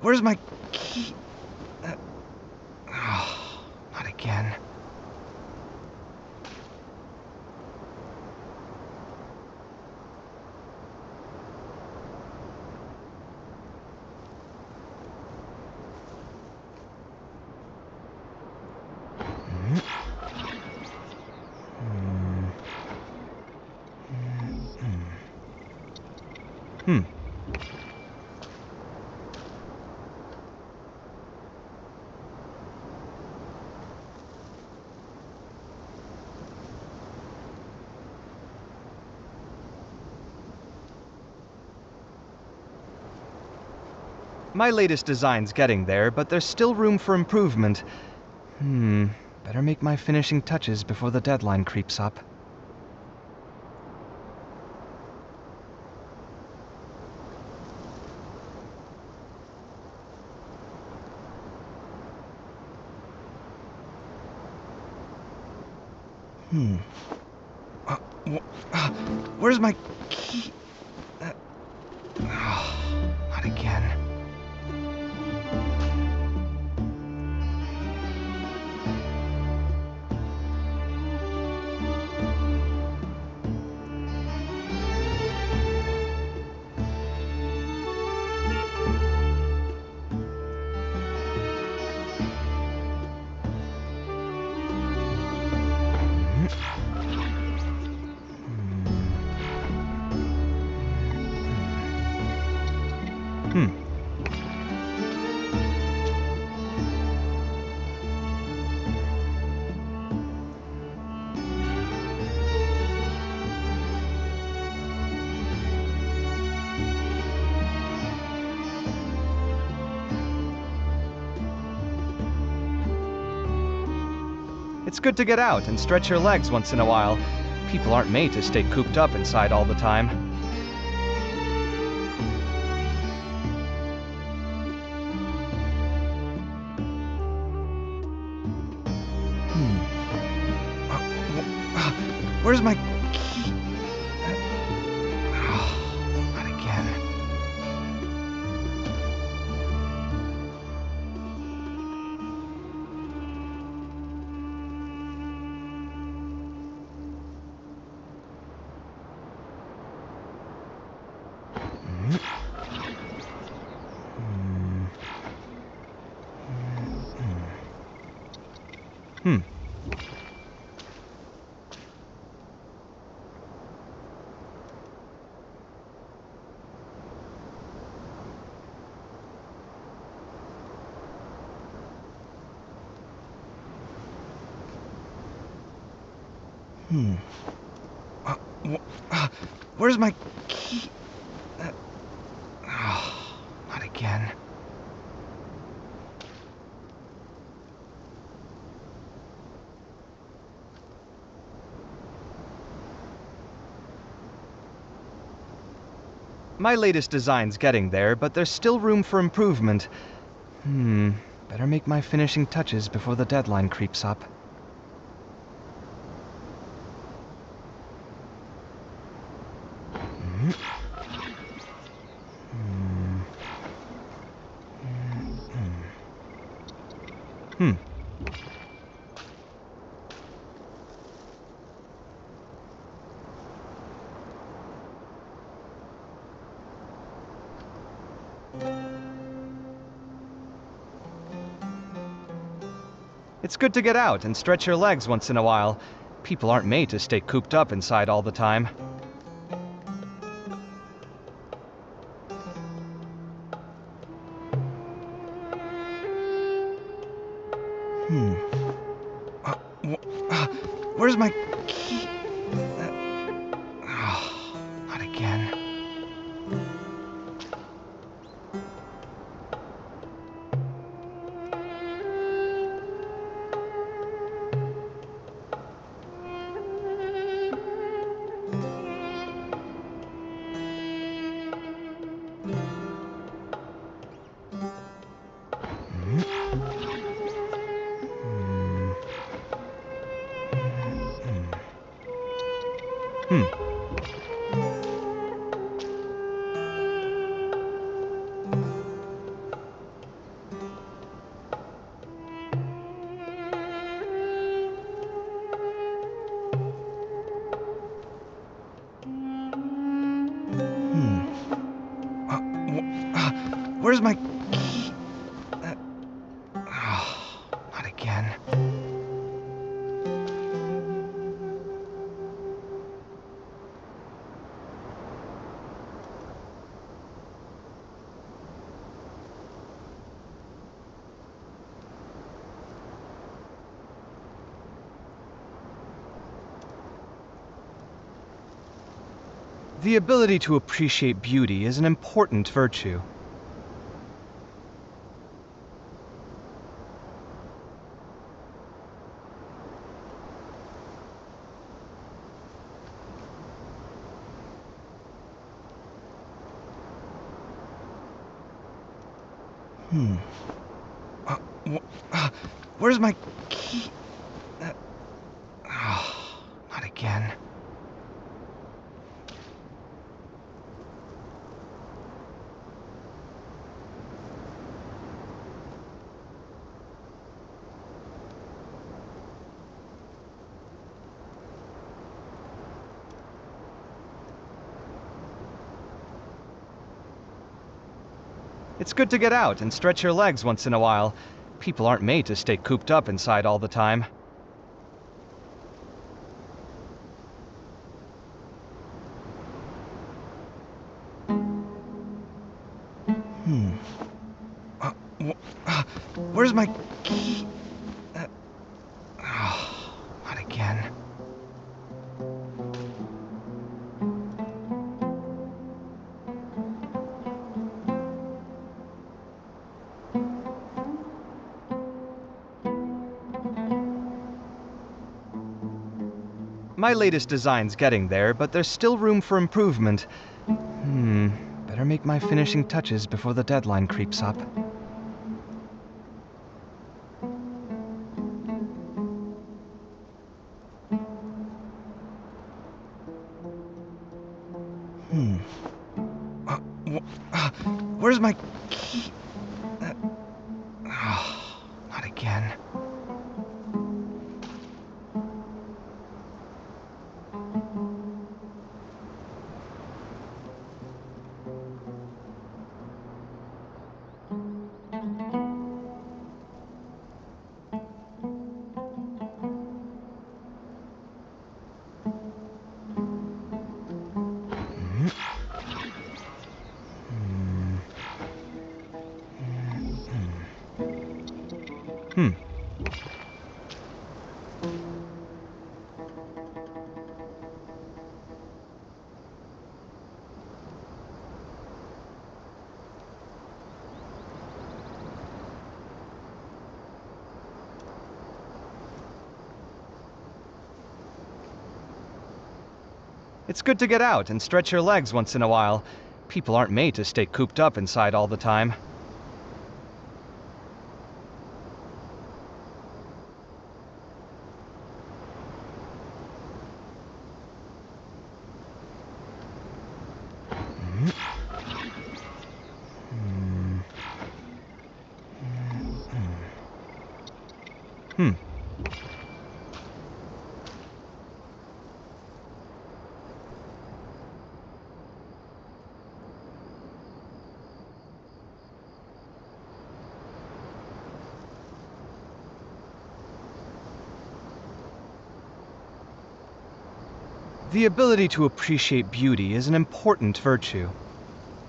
Where's my key? Not again. My latest design's getting there, but there's still room for improvement. Better make my finishing touches before the deadline creeps up. Where's my key? Not again. It's good to get out and stretch your legs once in a while. People aren't made to stay cooped up inside all the time. Where's my key? Not again. Where's my key? Not again. My latest design's getting there, but there's still room for improvement. Better make my finishing touches before the deadline creeps up. It's good to get out and stretch your legs once in a while. People aren't made to stay cooped up inside all the time. Where's my key? Not again. Where's my key? Oh, not again. The ability to appreciate beauty is an important virtue. Where's my key? Oh, not again. It's good to get out and stretch your legs once in a while. People aren't made to stay cooped up inside all the time. Where's my key? Oh, not again. My latest design's getting there, but there's still room for improvement. Better make my finishing touches before the deadline creeps up. Where's my key? Oh, not again. It's good to get out and stretch your legs once in a while. People aren't made to stay cooped up inside all the time. The ability to appreciate beauty is an important virtue.